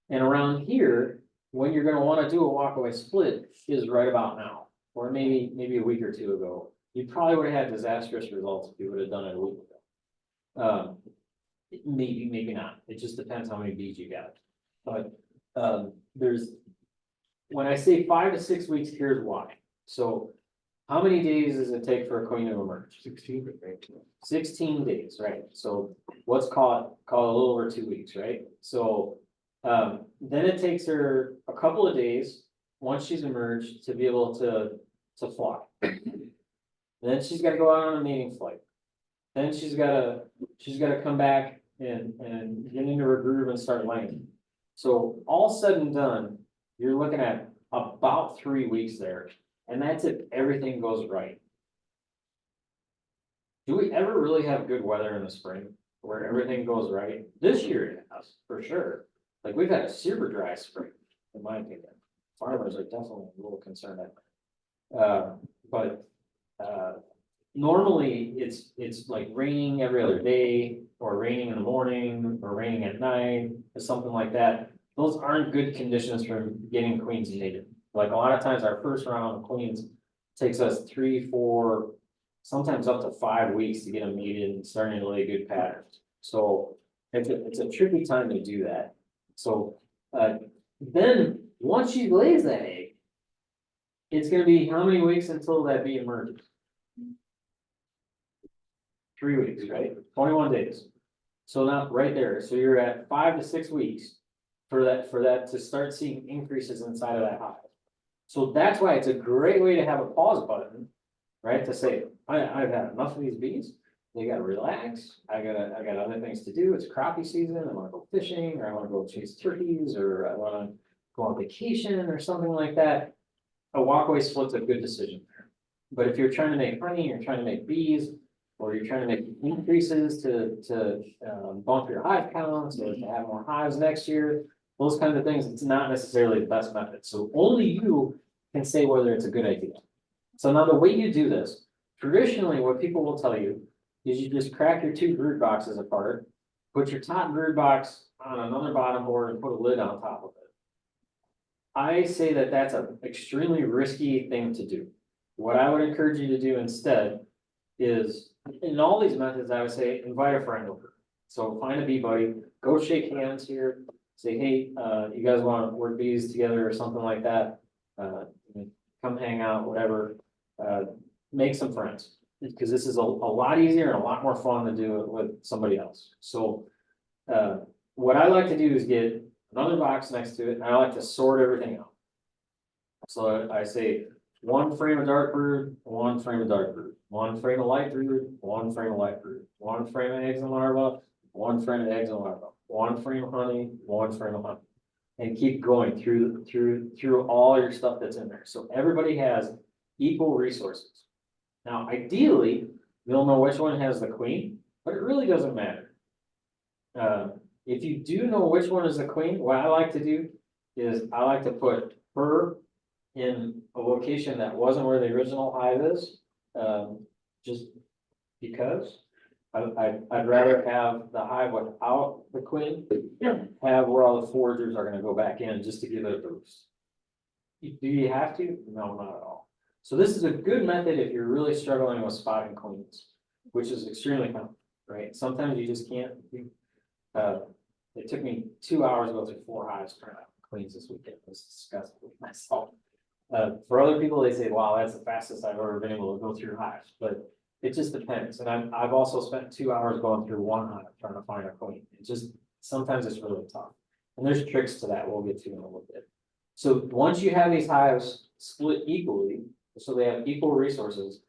And around here, when you're going to want to do a walkaway split is right about now, or maybe a week or 2 ago. You probably would have had disastrous results if you would have done it a week ago. Maybe not. It just depends how many bees you got. But when I say 5 to 6 weeks, here's why. So how many days does it take for a queen to emerge? 16. 16 days, right? So what's called a little over 2 weeks, right? So then it takes her a couple of days once she's emerged to be able to fly. Then she's got to go out on a mating flight. Then she's got to come back and get into her groove and start laying. So all said and done, you're looking at about 3 weeks there, and that's if everything goes right. Do we ever really have good weather in the spring where everything goes right? This year it has, for sure. Like we've had a super dry spring, in my opinion. Farmers are definitely a little concerned but normally it's like raining every other day or raining in the morning or raining at night or something like that. Those aren't good conditions for getting queens mated. Like a lot of times our first round of queens takes us 3, 4, sometimes up to 5 weeks to get them mated and starting to lay good patterns. So it's a tricky time to do that. So then once she lays that egg, it's gonna be how many weeks until that bee emerges? 3 weeks, right? 21 days. So now right there, so you're at 5 to 6 weeks for that to start seeing increases inside of that hive. So that's why it's a great way to have a pause button, right? To say, I've had enough of these bees. They gotta relax. I got other things to do. It's crappie season. I wanna go fishing, or I wanna go chase turkeys, or I wanna go on vacation or something like that. A walkaway split's a good decision there. But if you're trying to make honey, you're trying to make bees, or you're trying to make increases to bump your hive counts or to have more hives next year, those kinds of things, it's not necessarily the best method. So only you can say whether it's a good idea. So now the way you do this, traditionally what people will tell you is you just crack your 2 brood boxes apart put your top brood box on another bottom board and put a lid on top of it. I say that that's an extremely risky thing to do. What I would encourage you to do instead is, in all these methods, I would say invite a friend over. So find a bee buddy, go shake hands here, say, hey, you guys wanna work bees together or something like that? Come hang out, whatever, make some friends. Because this is a lot easier and a lot more fun to do it with somebody else. So, what I like to do is get another box next to it, and I like to sort everything out. So I say, one frame of dark brood, one frame of dark brood, one frame of light brood, one frame of light brood, one frame of eggs and larvae, one frame of eggs and larvae, one frame of honey, one frame of honey. And keep going through all your stuff that's in there. So everybody has equal resources. Now, ideally, you'll know which one has the queen, but it really doesn't matter. If you do know which one is the queen, what I like to do is I like to put her in a location that wasn't where the original hive is, just because. I'd rather have the hive without the queen, have where all the foragers are gonna go back in just to give it a boost. Do you have to? No, not at all. So this is a good method if you're really struggling with spotting queens, which is extremely common, right? Sometimes you just can't. It took me 2 hours to go through 4 hives trying out queens this weekend. It was disgusting myself. For other people, they say, wow, that's the fastest I've ever been able to go through hives, but it just depends. And I've also spent 2 hours going through one hive trying to find a queen. It just, sometimes it's really tough. And there's tricks to that we'll get to in a little bit. So once you have these hives split equally, so they have equal resources,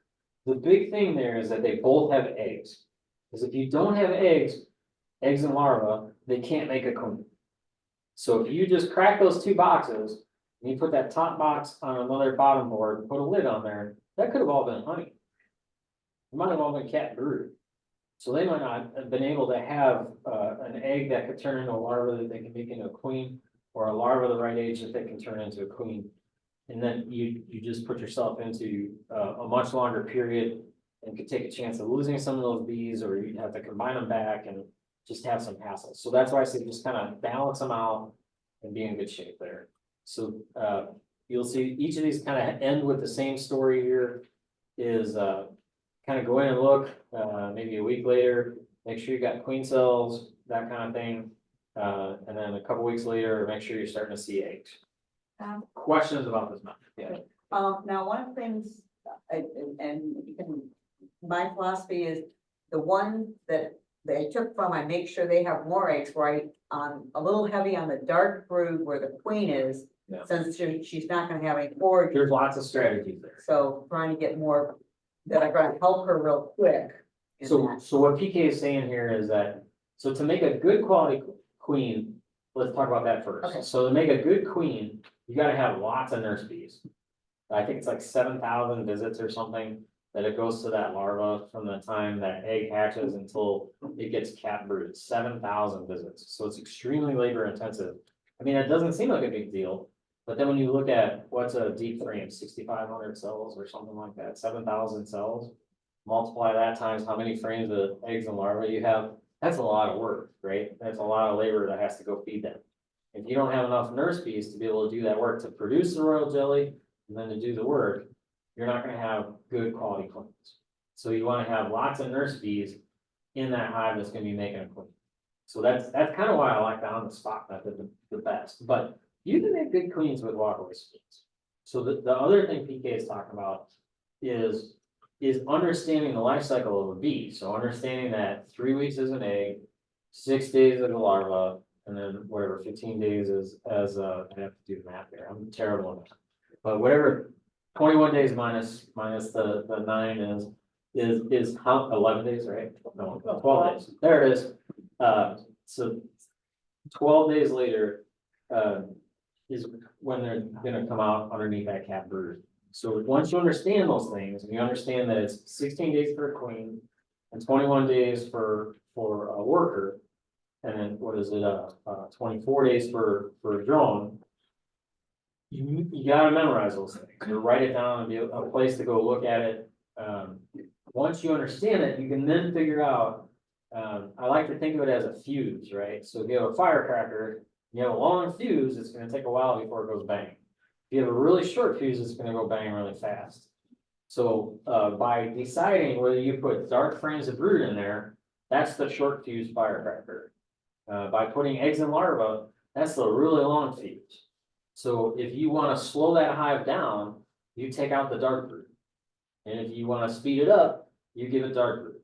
the big thing there is that they both have eggs. Because if you don't have eggs and larvae, they can't make a queen. So if you just crack those 2 boxes, and you put that top box on another bottom board, and put a lid on there, that could have all been honey. It might have all been cat brood. So they might not have been able to have an egg that could turn into a larva that they can make into a queen, or a larva the right age that they can turn into a queen. And then you just put yourself into a much longer period and could take a chance of losing some of those bees, or you'd have to combine them back and just have some hassles. So that's why I say just kind of balance them out and be in good shape there. So you'll see each of these kind of end with the same story here is kind of go in and look maybe a week later, make sure you got queen cells, that kind of thing. And then a couple weeks later, make sure you're starting to see eggs. Questions about this method? Yeah. Now, one of the things, and you can, my philosophy is the one that they took from, I make sure they have more eggs, right? A little heavy on the dark brood where the queen is, Yeah. since she's not gonna have any forage. There's lots of strategies there. So trying to get more that are gonna help her real quick. in So that. what PK is saying here is that, so to make a good quality queen, let's talk about that first. Okay. So to make a good queen, you gotta have lots of nurse bees. I think it's like 7,000 visits or something that it goes to that larva from the time that egg hatches until it gets cat brooded, 7,000 visits. So it's extremely labor intensive. I mean, it doesn't seem like a big deal, but then when you look at what's a deep frame, 6,500 cells or something like that, 7,000 cells, multiply that times how many frames of eggs and larvae you have, that's a lot of work, right? That's a lot of labor that has to go feed them. If you don't have enough nurse bees to be able to do that work to produce the royal jelly and then to do the work, you're not gonna have good quality queens. So you wanna have lots of nurse bees in that hive that's gonna be making a queen. So that's kind of why I like the on the spot method the best, but you can make good queens with walkaway queens. So the other thing PK is talking about is understanding the life cycle of a bee. So understanding that 3 weeks is an egg, 6 days is a larva, and then whatever 15 days is as I have to do the math here. I'm terrible at that. But whatever 21 days minus the 9 is how 11 days, right? No, 12 days. There it is. So 12 days later is when they're gonna come out underneath that cat brood. So once you understand those things, and you understand that it's 16 days for a queen and 21 days for a worker, and then what is it, 24 days for a drone, you gotta memorize those things, or write it down and be a place to go look at it. Once you understand it, you can then figure out I like to think of it as a fuse, right? So if you have a firecracker, you have a long fuse, it's gonna take a while before it goes bang. If you have a really short fuse, it's gonna go bang really fast. So, by deciding whether you put dark frames of brood in there, that's the short fuse firecracker. By putting eggs and larvae, that's the really long fuse. So if you wanna slow that hive down, you take out the dark brood. And if you wanna speed it up, you give it dark brood.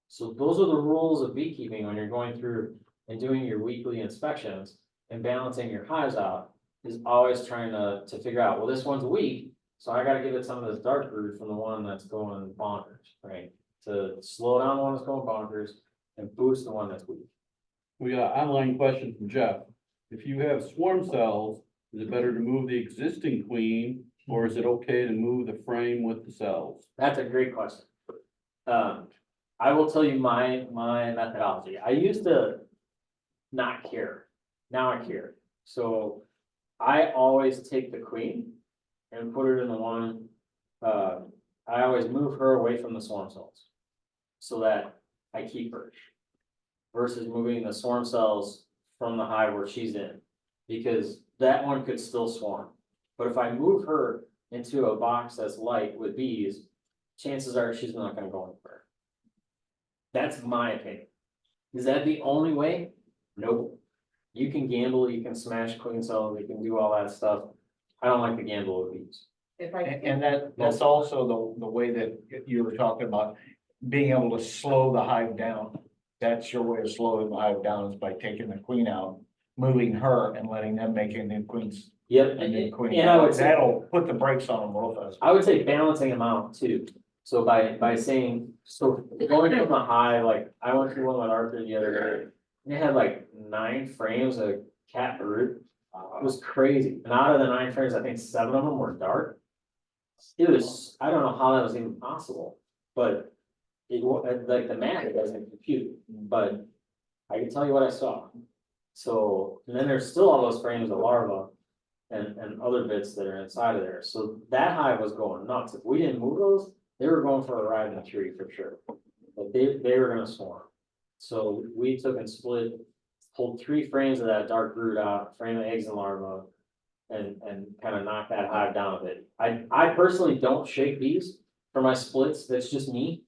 So those are the rules of beekeeping when you're going through and doing your weekly inspections and balancing your hives out. Is always trying to figure out, well, this one's weak, so I gotta give it some of this dark brood from the one that's going bonkers, right? To slow down the one that's going bonkers and boost the one that's weak. We got an online question from Jeff. If you have swarm cells, is it better to move the existing queen, or is it okay to move the frame with the cells? That's a great question. I will tell you my methodology. I used to not care. Now I care. So I always take the queen and put it in the one, I always move her away from the swarm cells. So that I keep her. Versus moving the swarm cells from the hive where she's in. Because that one could still swarm. But if I move her into a box that's light with bees, chances are she's not gonna go anywhere. That's my opinion. Is that the only way? Nope. You can gamble, you can smash queen cells, you can do all that stuff. I don't like to gamble with bees. If I. And that's also the way that you were talking about, being able to slow the hive down. That's your way of slowing the hive down, is by taking the queen out, moving her and letting them make new queens. Yep, And then queen, and I would say, that'll put the brakes on them real fast. I would say balancing them out too. So by saying, so going from the high, like I went through one with Arthur the other day. And it had like 9 frames of cat brood. It was crazy. And out of the 9 frames, I think 7 of them were dark. It was, I don't know how that was even possible, but like the math, it doesn't compute, but I can tell you what I saw. So, and then there's still all those frames of larvae and other bits that are inside of there. So that hive was going nuts. If we didn't move those, they were going for a ride in the tree for sure. But they were gonna swarm. So we took and pulled 3 frames of that dark brood out, frame of eggs and larvae. And kind of knock that hive down a bit. I personally don't shake bees for my splits, that's just me.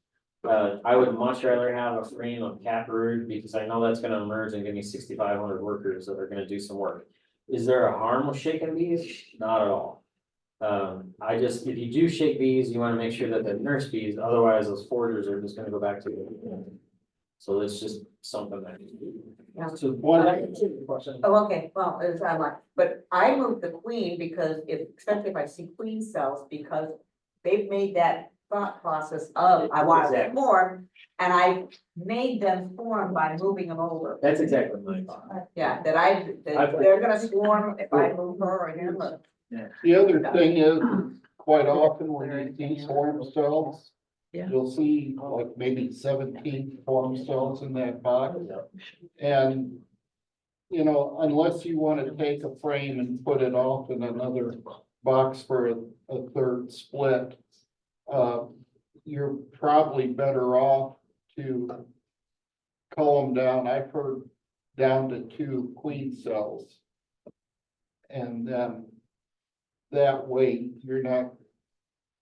I would much rather have a frame of cat brood because I know that's gonna emerge and give me 6,500 workers that are gonna do some work. Is there a harm with shaking bees? Not at all. If you do shake bees, you wanna make sure that they're nurse bees, otherwise those foragers are just gonna go back to it. So it's just something that. So one, question. Oh, okay, well, it's, I'm like, but I moved the queen because especially if I see queen cells, because they've made that thought process of, I want to Exactly. form, and I made them form by moving them over. That's exactly my thought. Yeah, that they're gonna swarm if I move her or him, or The other thing is, quite often when you see swarm cells, Yeah. you'll see like maybe 17 swarm cells in that box. And, you know, unless you want to take a frame and put it off in another box for a third split, you're probably better off to cull them down. I've heard down to 2 queen cells. And then that way you're not,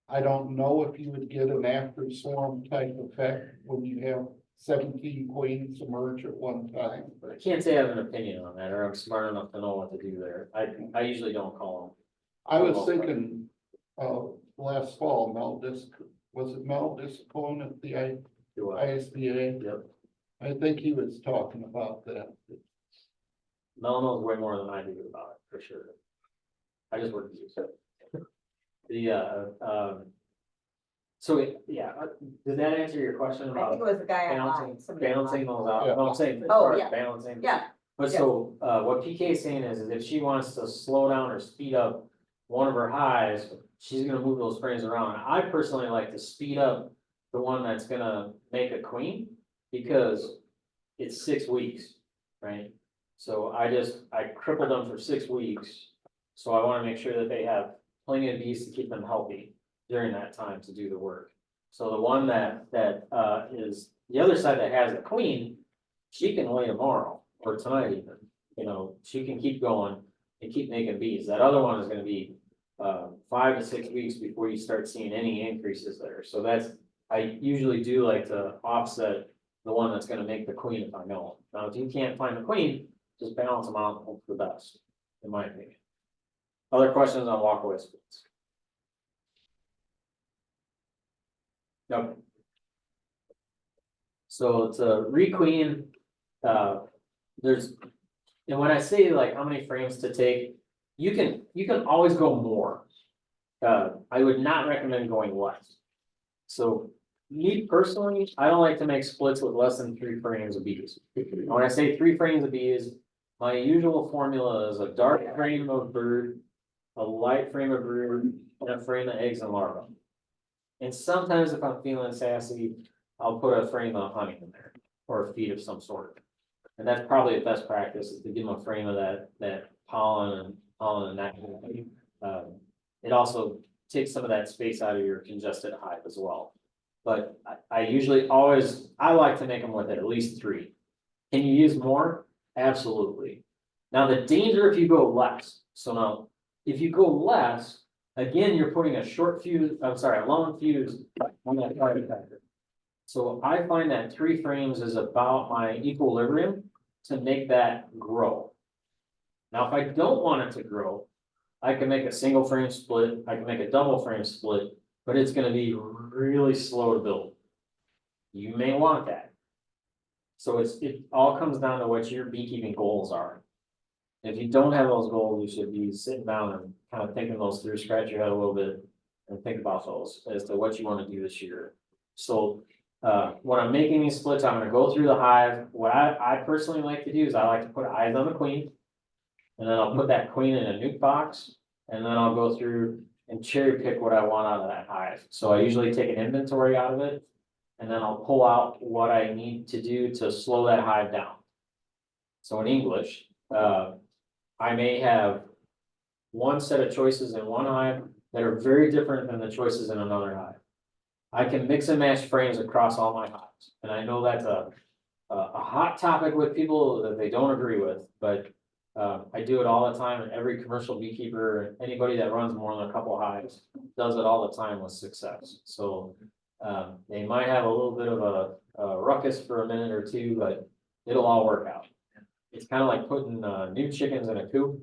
I don't know if you would get an after swarm type effect when you have 17 queens emerge at one time. I can't say I have an opinion on that, or I'm smart enough to know what to do there. I usually don't call I was thinking, last fall, was it Mel Discipline at the them. ISBA? Yep. I think he was talking about that. Mel knows way more than I do about it, for sure. I just work with you, so. Did that answer your question I about think it was the guy online. balancing, somebody balancing online. those out? Yeah. No, I'm saying, as Oh, far as yeah. balancing. Yeah, But yeah. so, what PK is saying is if she wants to slow down or speed up one of her highs, she's gonna move those frames around. I personally like to speed up the one that's gonna make a queen, because it's 6 weeks, right? So I crippled them for 6 weeks, so I wanna make sure that they have plenty of bees to keep them healthy during that time to do the work. So the one that is the other side that has a queen, she can lay tomorrow or tonight even, you know, she can keep going and keep making bees. That other one is gonna be 5 to 6 weeks before you start seeing any increases there. So that's, I usually do like to offset the one that's gonna make the queen if I know. Now, if you can't find the queen, just balance them out and hope for the best, in my opinion. Other questions on walkaway splits? Nope. So to requeen, there's, and when I say like how many frames to take, you can always go more. I would not recommend going less. So me personally, I don't like to make splits with less than 3 frames of bees. When I say 3 frames of bees, my usual formula is a dark frame of brood, a light frame of brood, and a frame of eggs and larvae. And sometimes if I'm feeling sassy, I'll put a frame of honey in there, or a feed of some sort. And that's probably the best practice, is to give them a frame of that pollen and that kind of thing. It also takes some of that space out of your congested hive as well. But I usually always, I like to make them with at least 3. Can you use more? Absolutely. Now, the danger if you go less, so now, if you go less, again, you're putting a a long fuse on that fire detector. So I find that 3 frames is about my equilibrium to make that grow. Now, if I don't want it to grow, I can make a single frame split, I can make a double frame split, but it's gonna be really slow to build. You may want that. So it all comes down to what your beekeeping goals are. If you don't have those goals, you should be sitting down and kind of thinking those through, scratch your head a little bit and think about those as to what you want to do this year. So when I'm making these splits, I'm gonna go through the hive. What I personally like to do is I like to put eyes on the queen. And then I'll put that queen in a nuke box, and then I'll go through and cherry pick what I want out of that hive. So I usually take an inventory out of it, and then I'll pull out what I need to do to slow that hive down. So in English, I may have one set of choices in one hive that are very different than the choices in another hive. I can mix and match frames across all my hives, and I know that's a hot topic with people that they don't agree with, but I do it all the time, and every commercial beekeeper, anybody that runs more than a couple hives, does it all the time with success. So they might have a little bit of a ruckus for a minute or two, but it'll all work out. It's kind of like putting new chickens in a coop.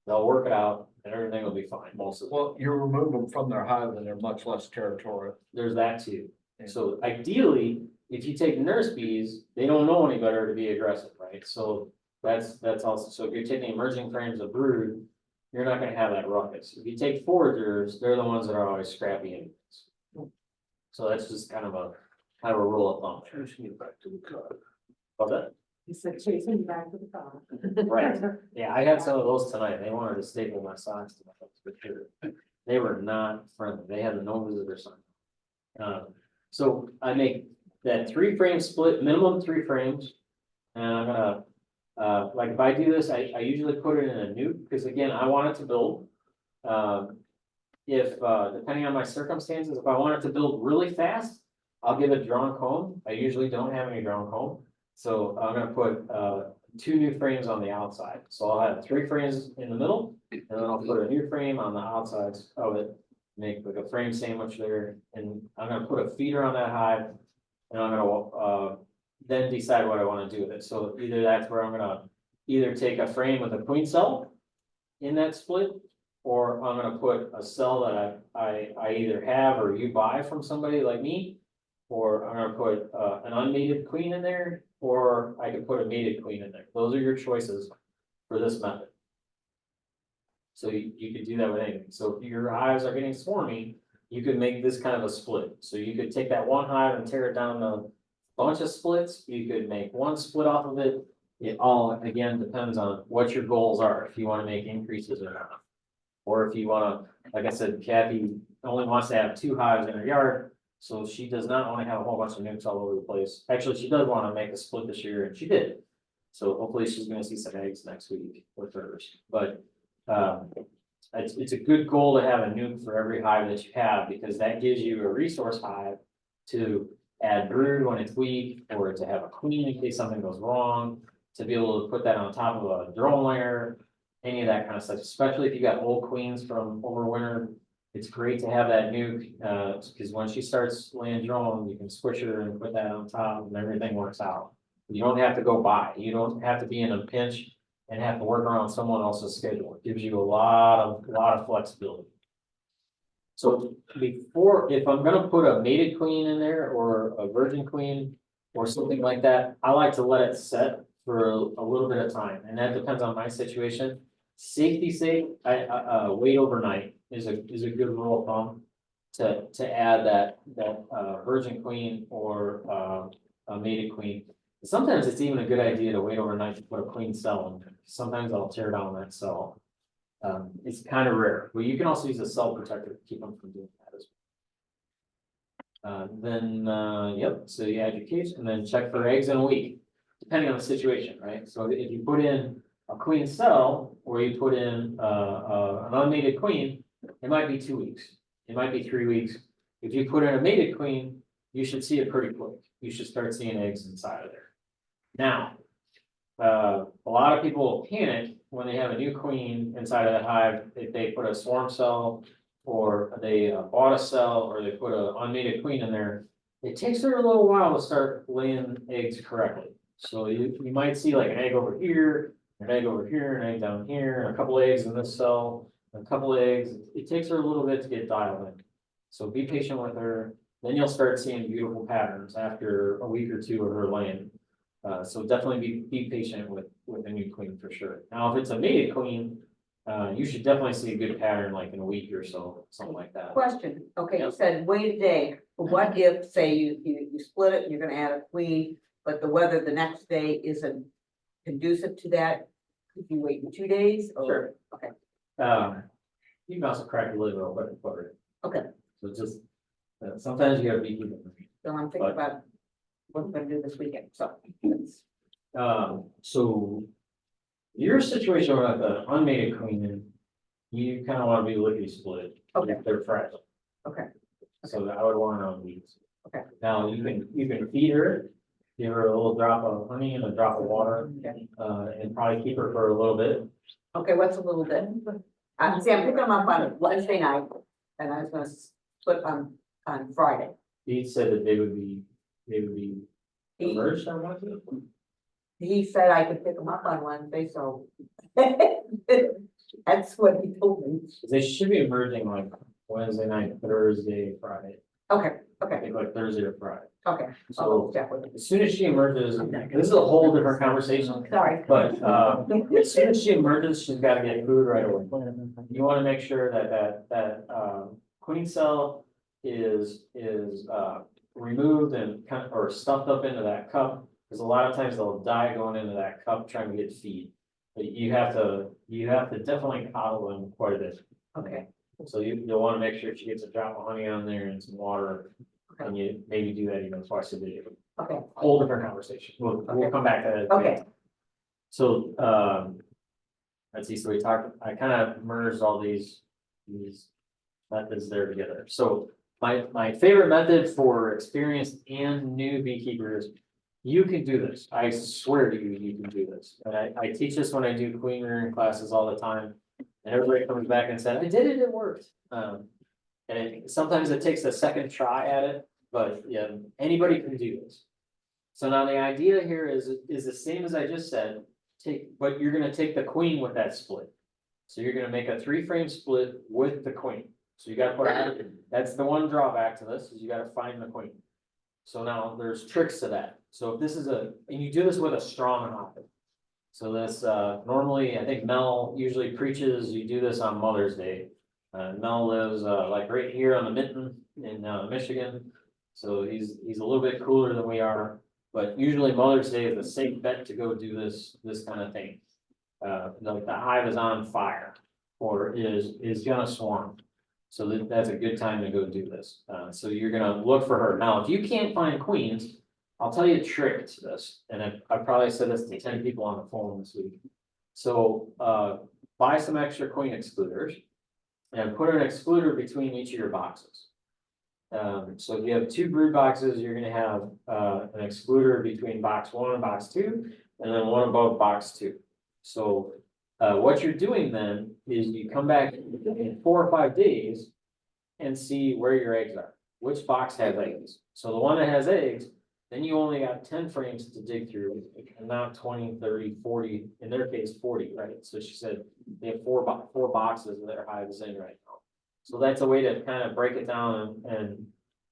They'll work it out and everything will be fine, most of the time. Well, you remove them from their hive and they're much less territorial. There's that too. So ideally, if you take nurse bees, they don't know any better to be aggressive, right? So that's also, so if you're taking emerging frames of brood, you're not gonna have that ruckus. If you take foragers, they're the ones that are always scrappy anyways. So that's just kind of a rule of thumb. Chasing it back to the car. Love that. He said chasing you back to the car. Right. Yeah, I had some of those tonight. They wanted to staple my socks to my hooks, but they were not friendly. They had a no visitor sign. So I make that 3 frame split, minimum 3 frames. And I'm gonna, like if I do this, I usually put it in a nuke, because again, I want it to build. If, depending on my circumstances, if I want it to build really fast, I'll give it drawn comb. I usually don't have any drawn comb. So I'm gonna put 2 new frames on the outside. So I'll have 3 frames in the middle, and then I'll put a new frame on the outsides of it. Make like a frame sandwich there, and I'm gonna put a feeder on that hive. And I'm gonna then decide what I wanna do with it. So either that's where I'm gonna either take a frame with a queen cell in that split, or I'm gonna put a cell that I either have or you buy from somebody like me. Or I'm gonna put an unmated queen in there, or I could put a mated queen in there. Those are your choices for this method. So you could do that with anything. So if your hives are getting swarmy, you could make this kind of a split. So you could take that one hive and tear it down to a bunch of splits. You could make one split off of it. It all, again, depends on what your goals are, if you wanna make increases or not. Or if you wanna, like I said, Kathy only wants to have 2 hives in her yard. So she does not want to have a whole bunch of nukes all over the place. Actually, she does want to make a split this year, and she did. So hopefully she's gonna see some eggs next week with hers. But it's a good goal to have a nuke for every hive that you have, because that gives you a resource hive to add brood when it's weak, or to have a queen in case something goes wrong, to be able to put that on top of a drone layer, any of that kind of stuff, especially if you got old queens from over winter. It's great to have that nuke, because when she starts laying drone, you can switch her and put that on top and everything works out. You don't have to go buy, you don't have to be in a pinch and have to work around someone else's schedule. It gives you a lot of flexibility. So before, if I'm gonna put a mated queen in there or a virgin queen or something like that, I like to let it set for a little bit of time, and that depends on my situation. Safety sake, wait overnight is a good rule of thumb to add that virgin queen or a mated queen. Sometimes it's even a good idea to wait overnight to put a queen cell in there. Sometimes I'll tear down that cell. It's kind of rare, but you can also use a cell protector to keep them from doing that as well. Yep, so you add your cage and then check for eggs in a week, depending on the situation, right? So if you put in a queen cell or you put in an unmated queen, it might be 2 weeks, it might be 3 weeks. If you put in a mated queen, you should see it pretty quick. You should start seeing eggs inside of there. Now, a lot of people panic when they have a new queen inside of the hive, if they put a swarm cell or they bought a cell or they put an unmated queen in there. It takes her a little while to start laying eggs correctly. So you might see like an egg over here, an egg over here, an egg down here, and a couple eggs in this cell, a couple eggs. It takes her a little bit to get dialed in. So be patient with her. Then you'll start seeing beautiful patterns after a week or two of her laying. So definitely be patient with a new queen for sure. Now, if it's a mated queen, you should definitely see a good pattern like in a week or so, something like that. Question, okay, you said wait a day, what if, say, you split it and you're gonna add a queen, but the weather the next day isn't conducive to that? Could you wait 2 days or? Sure. Okay, You can also crack the lid real quick and put it. okay, So just, sometimes you gotta be keeping. so I'm thinking about what we're gonna do this weekend, so. So your situation with the unmated queen, you kind of want to be lickety split. Okay. If they're fragile. Okay. So I would want on these. Okay. Now you can feed her, give her a little drop of honey and a drop of water, Okay. and probably keep her for a little bit. Okay, what's a little bit? I'm picking them up on Wednesday night, and I was gonna split on Friday. He said that they would be He, emerged on Wednesday. he said I could pick them up on Wednesday, so. That's what he told me. They should be emerging like Wednesday night, Thursday, Friday. Okay, I okay, think like Thursday or Friday. okay. So I'll check with him. as soon as she emerges, this is a whole different conversation. Sorry. But as soon as she emerges, she's got to get food right away. You want to make sure that queen cell is removed and kind of or stuffed up into that cup, because a lot of times they'll die going into that cup trying to get feed. But you have to definitely coddle them quite a bit. Okay, So you'll want to make sure she gets a drop of honey on there and some water, and you maybe do that even twice a day. okay, Whole different conversation. We'll come back to that. okay, So, let's see, so I kind of merged all these methods there together. So my favorite method for experienced and new beekeepers, you can do this. I swear to you, you can do this. And I teach this when I do queen rearing classes all the time. And everybody comes back and said, I did it, it worked. Sometimes it takes a second try at it, but yeah, anybody can do this. So now the idea here is the same as I just said, but you're gonna take the queen with that split. So you're gonna make a 3-frame split with the queen. So you gotta put that's the one drawback to this, is you gotta find the queen. So now there's tricks to that. So if this is and you do this with a strong hive. So this, normally, I think Mel usually preaches, you do this on Mother's Day. Mel lives, like right here on the Mitten in, Michigan. So he's a little bit cooler than we are, but usually Mother's Day is a safe bet to go do this kind of thing. Like the hive is on fire or is gonna swarm. So that's a good time to go do this. So you're gonna look for her. Now, if you can't find queens, I'll tell you a trick to this, and I probably said this to 10 people on the phone this week. So, buy some extra queen excluders and put an excluder between each of your boxes. So if you have two brood boxes, you're gonna have, an excluder between box one and box two, and then one above box two. So, what you're doing then is you come back in 4 or 5 days and see where your eggs are, which box has eggs. So the one that has eggs, then you only got 10 frames to dig through, and not 20, 30, 40, in their case, 40, right? So she said they have four boxes that their hive is in right now. So that's a way to kind of break it down and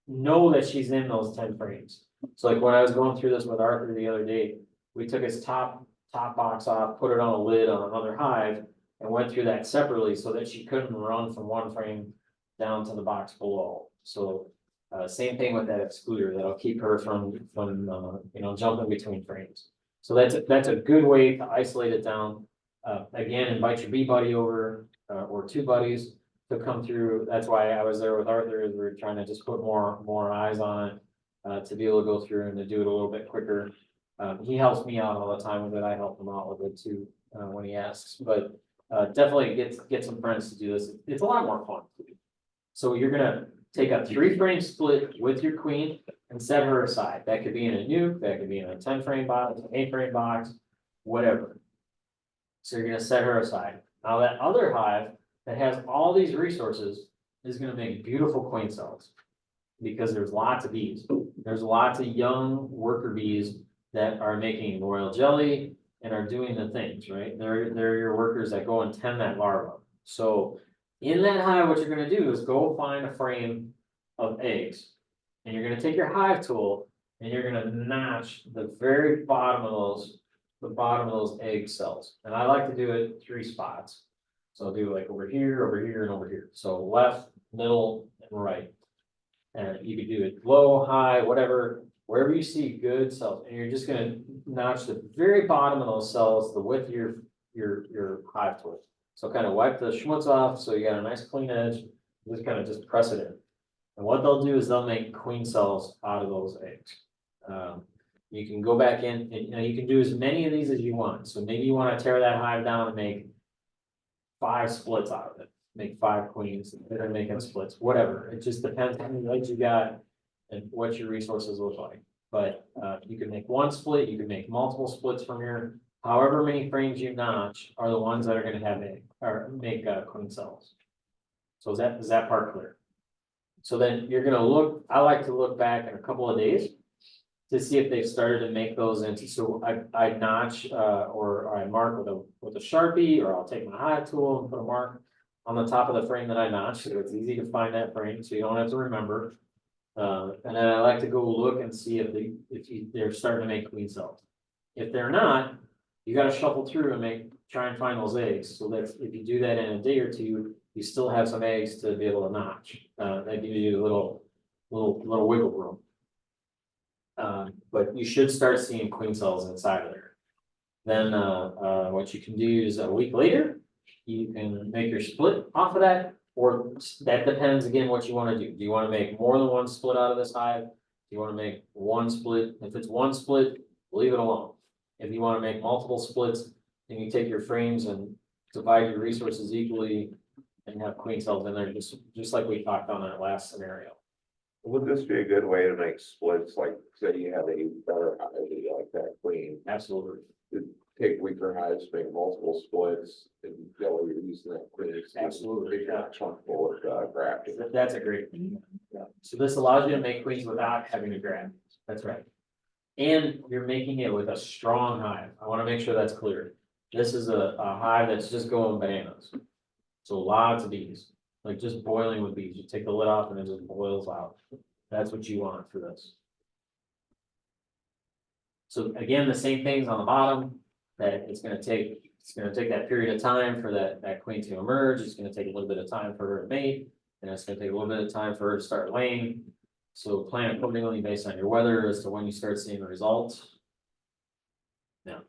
know that she's in those 10 frames. So like when I was going through this with Arthur the other day, we took his top box off, put it on a lid on another hive, and went through that separately so that she couldn't run from one frame down to the box below. So same thing with that excluder, that'll keep her from jumping between frames. So that's a good way to isolate it down. Again, invite your bee buddy over, or two buddies to come through. That's why I was there with Arthur, is we were trying to just put more eyes on it, to be able to go through and to do it a little bit quicker. He helps me out all the time with it. I help him out with it too, when he asks, but definitely get some friends to do this. It's a lot more fun to do. So you're gonna take a 3-frame split with your queen and set her aside. That could be in a nuke, that could be in a 10-frame box, an 8-frame box, whatever. So you're gonna set her aside. Now that other hive that has all these resources is gonna make beautiful queen cells, because there's lots of bees. There's lots of young worker bees that are making royal jelly and are doing the things, right? They're your workers that go and tend that larva. So in that hive, what you're gonna do is go find a frame of eggs. And you're gonna take your hive tool and you're gonna notch the very bottom of those egg cells. And I like to do it 3 spots. So I'll do like over here, and over here. So left, middle, and right. And you could do it low, high, whatever, wherever you see good cells. And you're just gonna notch the very bottom of those cells, the width of your hive tool. So kind of wipe the schmutz off, so you got a nice clean edge, just press it in. And what they'll do is they'll make queen cells out of those eggs. You can go back in and you can do as many of these as you want. So maybe you want to tear that hive down and make 5 splits out of it, make 5 queens, and they're making splits, whatever. It just depends on how many eggs you got and what your resources look like. But you can make 1 split, you can make multiple splits from your. However many frames you notch are the ones that are gonna have make queen cells. So is that part clear? So then you're gonna look, I like to look back in a couple of days to see if they've started to make those into, so I notch, or I mark with a Sharpie, or I'll take my hive tool and put a mark on the top of the frame that I notched, so it's easy to find that frame, so you don't have to remember. And then I like to go look and see if they're starting to make queen cells. If they're not, you gotta shuffle through and try and find those eggs, so that if you do that in a day or two, you still have some eggs to be able to notch. That gives you a little wiggle room. But you should start seeing queen cells inside of there. Then, what you can do is a week later, you can make your split off of that, or that depends again what you wanna do. Do you wanna make more than 1 split out of this hive? Do you wanna make 1 split? If it's 1 split, leave it alone. If you wanna make multiple splits, then you take your frames and divide your resources equally and have queen cells in there, just like we talked on that last scenario. Would this be a good way to make splits, like say you have a better hive like that queen? Absolutely. Take weaker hives, make multiple splits, and go using that queen. Absolutely. You're not comfortable with grafting. That's a great thing. Yeah. So this allows you to make queens without having to grab. That's right. And you're making it with a strong hive. I want to make sure that's clear. This is a hive that's just going bananas. So lots of bees, like just boiling with bees. You take the lid off and it just boils out. That's what you want for this. So again, the same things on the bottom, that it's gonna take that period of time for that queen to emerge. It's gonna take a little bit of time for her to mate, and it's gonna take a little bit of time for her to start laying. So plan accordingly based on your weather as to when you start seeing the results. Now,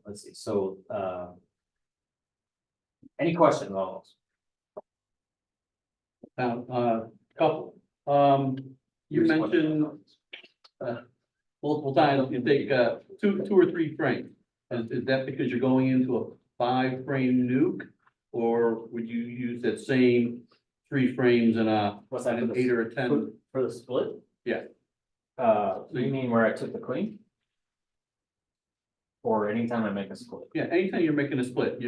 let's see, so, any questions on those? Now, couple, you mentioned, multiple times, you take, 2 or 3 frames. Is that because you're going into a 5-frame nuke? Or would you use that same 3 frames and What's that? an 8 or a 10. For the split? Yeah. You mean where I took the queen? Or anytime I make a split? Yeah, anytime you're making a split,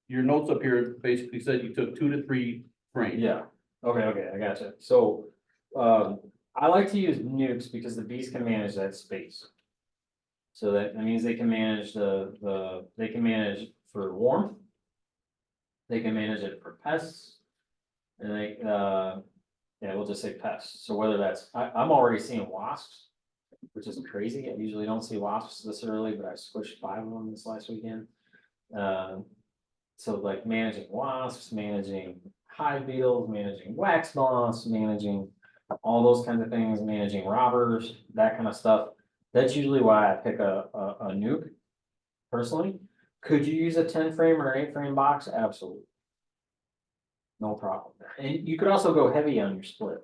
your notes up here basically said you took 2 to 3 frames. Yeah, okay, I gotcha. So, I like to use nukes because the bees can manage that space. So that means they can manage they can manage for warmth. They can manage it for pests. And yeah, we'll just say pests. So whether that's, I'm already seeing wasps, which is crazy. I usually don't see wasps this early, but I squished 5 of them this last weekend. So like managing wasps, managing hive beetles, managing wax moths, managing all those kinds of things, managing robbers, that kind of stuff. That's usually why I pick a nuke personally. Could you use a 10 frame or an 8 frame box? Absolutely. No problem. And you could also go heavy on your split,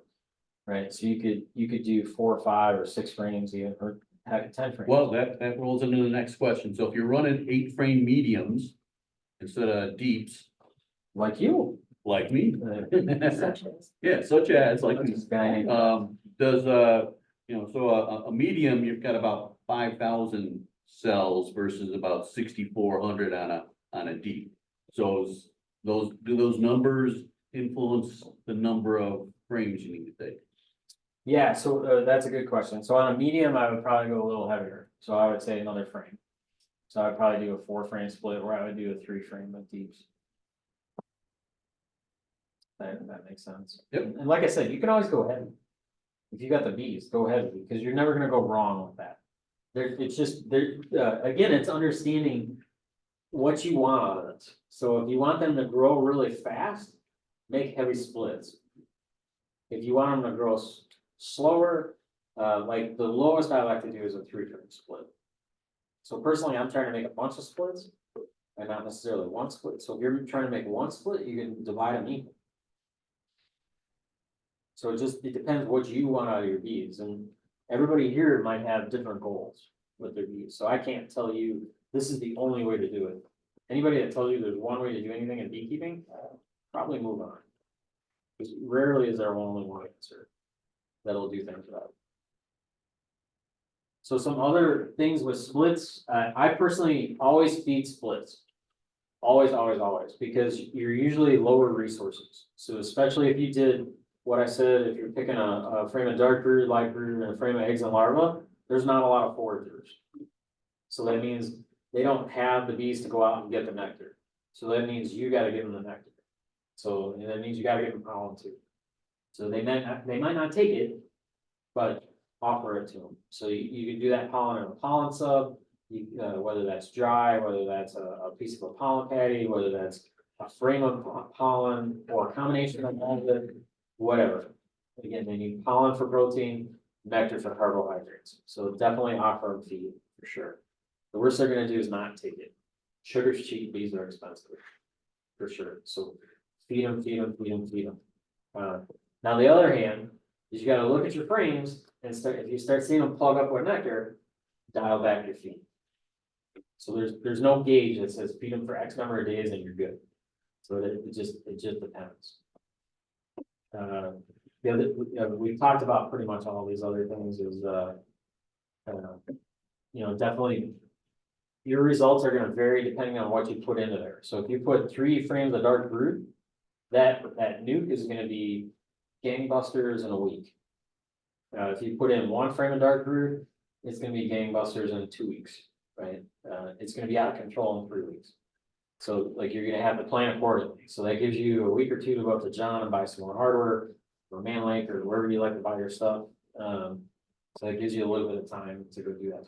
right? So you could do 4 or 5 or 6 frames even, or have 10 frames. Well, that rolls into the next question. So if you're running 8 frame mediums instead of deeps, Like you. like me. Such as. Yeah, such as like, This guy. does, so a medium, you've got about 5,000 cells versus about 6,400 on a deep. So do those numbers influence the number of frames you need to take? Yeah, so that's a good question. So on a medium, I would probably go a little heavier. So I would say another frame. So I'd probably do a 4 frame split, or I would do a 3 frame with deeps. That makes sense. Yep. And like I said, you can always go heavy. If you got the bees, go heavy, because you're never gonna go wrong with that. It's just, again, it's understanding what you want out of it. So if you want them to grow really fast, make heavy splits. If you want them to grow slower, like the lowest I like to do is a 3 frame split. So personally, I'm trying to make a bunch of splits and not necessarily one split. So if you're trying to make one split, you can divide them equal. So it depends what you want out of your bees, and everybody here might have different goals with their bees. So I can't tell you, this is the only way to do it. Anybody that tells you there's one way to do anything in beekeeping, probably move on. Because rarely is there only one answer that'll do things right. So some other things with splits, I personally always feed splits. Always, because you're usually lower resources. So especially if you did what I said, if you're picking a frame of dark brood, light brood, and a frame of eggs and larvae, there's not a lot of foragers. So that means they don't have the bees to go out and get the nectar. So that means you gotta give them the nectar. So, and that means you gotta give them pollen too. So they might not take it, but offer it to them. So you can do that pollen in a pollen sub, whether that's dry, whether that's a piece of a pollen patty, whether that's a frame of pollen, or a combination of all of it, whatever. Again, they need pollen for protein, nectar for carbohydrates. So definitely offer them feed for sure. The worst they're gonna do is not take it. Sugar's cheap, bees are expensive, for sure. So feed them. Now the other hand is you gotta look at your frames and if you start seeing them plug up with nectar, dial back your feed. So there's no gauge that says feed them for X number of days and you're good. So it just depends. The other, we've talked about pretty much all these other things is, definitely your results are gonna vary depending on what you put into there. So if you put 3 frames of dark brood, that nuke is gonna be gangbusters in a week. If you put in 1 frame of dark brood, it's gonna be gangbusters in 2 weeks, right? It's gonna be out of control in 3 weeks. So like you're gonna have to plan accordingly. So that gives you a week or 2 to go up to John and buy some more hardware, or Man Lake, or wherever you like to buy your stuff. So that gives you a little bit of time to go do that.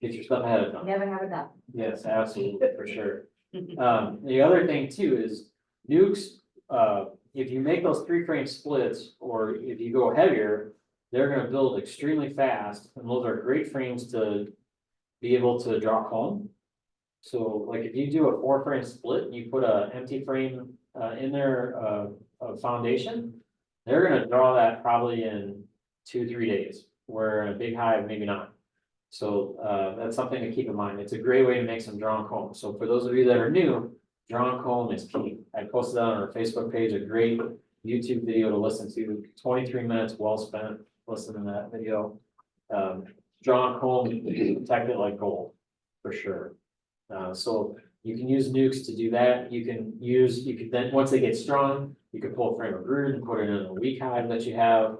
Get your stuff ahead of time. Never have enough. Yes, absolutely, for sure. The other thing too is nukes, if you make those 3 frame splits, or if you go heavier, they're gonna build extremely fast, and those are great frames to be able to draw comb. So like if you do a 4 frame split, and you put a empty frame in there of foundation, they're gonna draw that probably in 2-3 days, where in a big hive, maybe not. So that's something to keep in mind. It's a great way to make some drawn comb. So for those of you that are new, drawn comb is key. I posted that on our Facebook page, a great YouTube video to listen to, 23 minutes well spent listening to that video. Drawn comb, protect it like gold, for sure. So you can use nukes to do that. You can then, once they get strong, you can pull a frame of brood and put it in a weak hive that you have.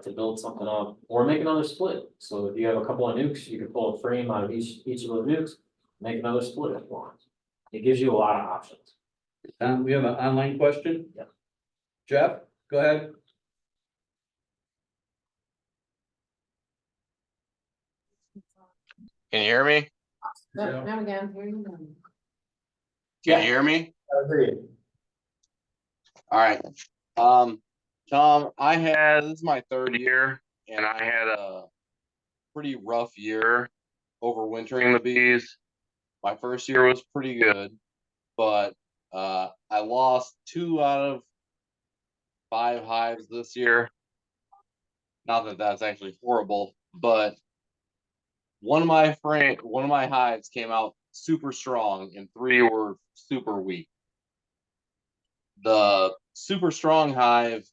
To build something up, or make another split. So if you have a couple of nukes, you can pull a frame out of each of those nukes, make another split if you want. It gives you a lot of options. We have an online question? Yeah. Jeff, go ahead. Can you hear me? Now again, here you go. Can Yeah. you hear me? I agree. All right. Tom, this is my third year and I had a pretty rough year overwintering the bees. My first year was pretty good, but I lost 2 out of 5 hives this year. Not that that's actually horrible, but one of my hives came out super strong and 3 were super weak. The super strong hive,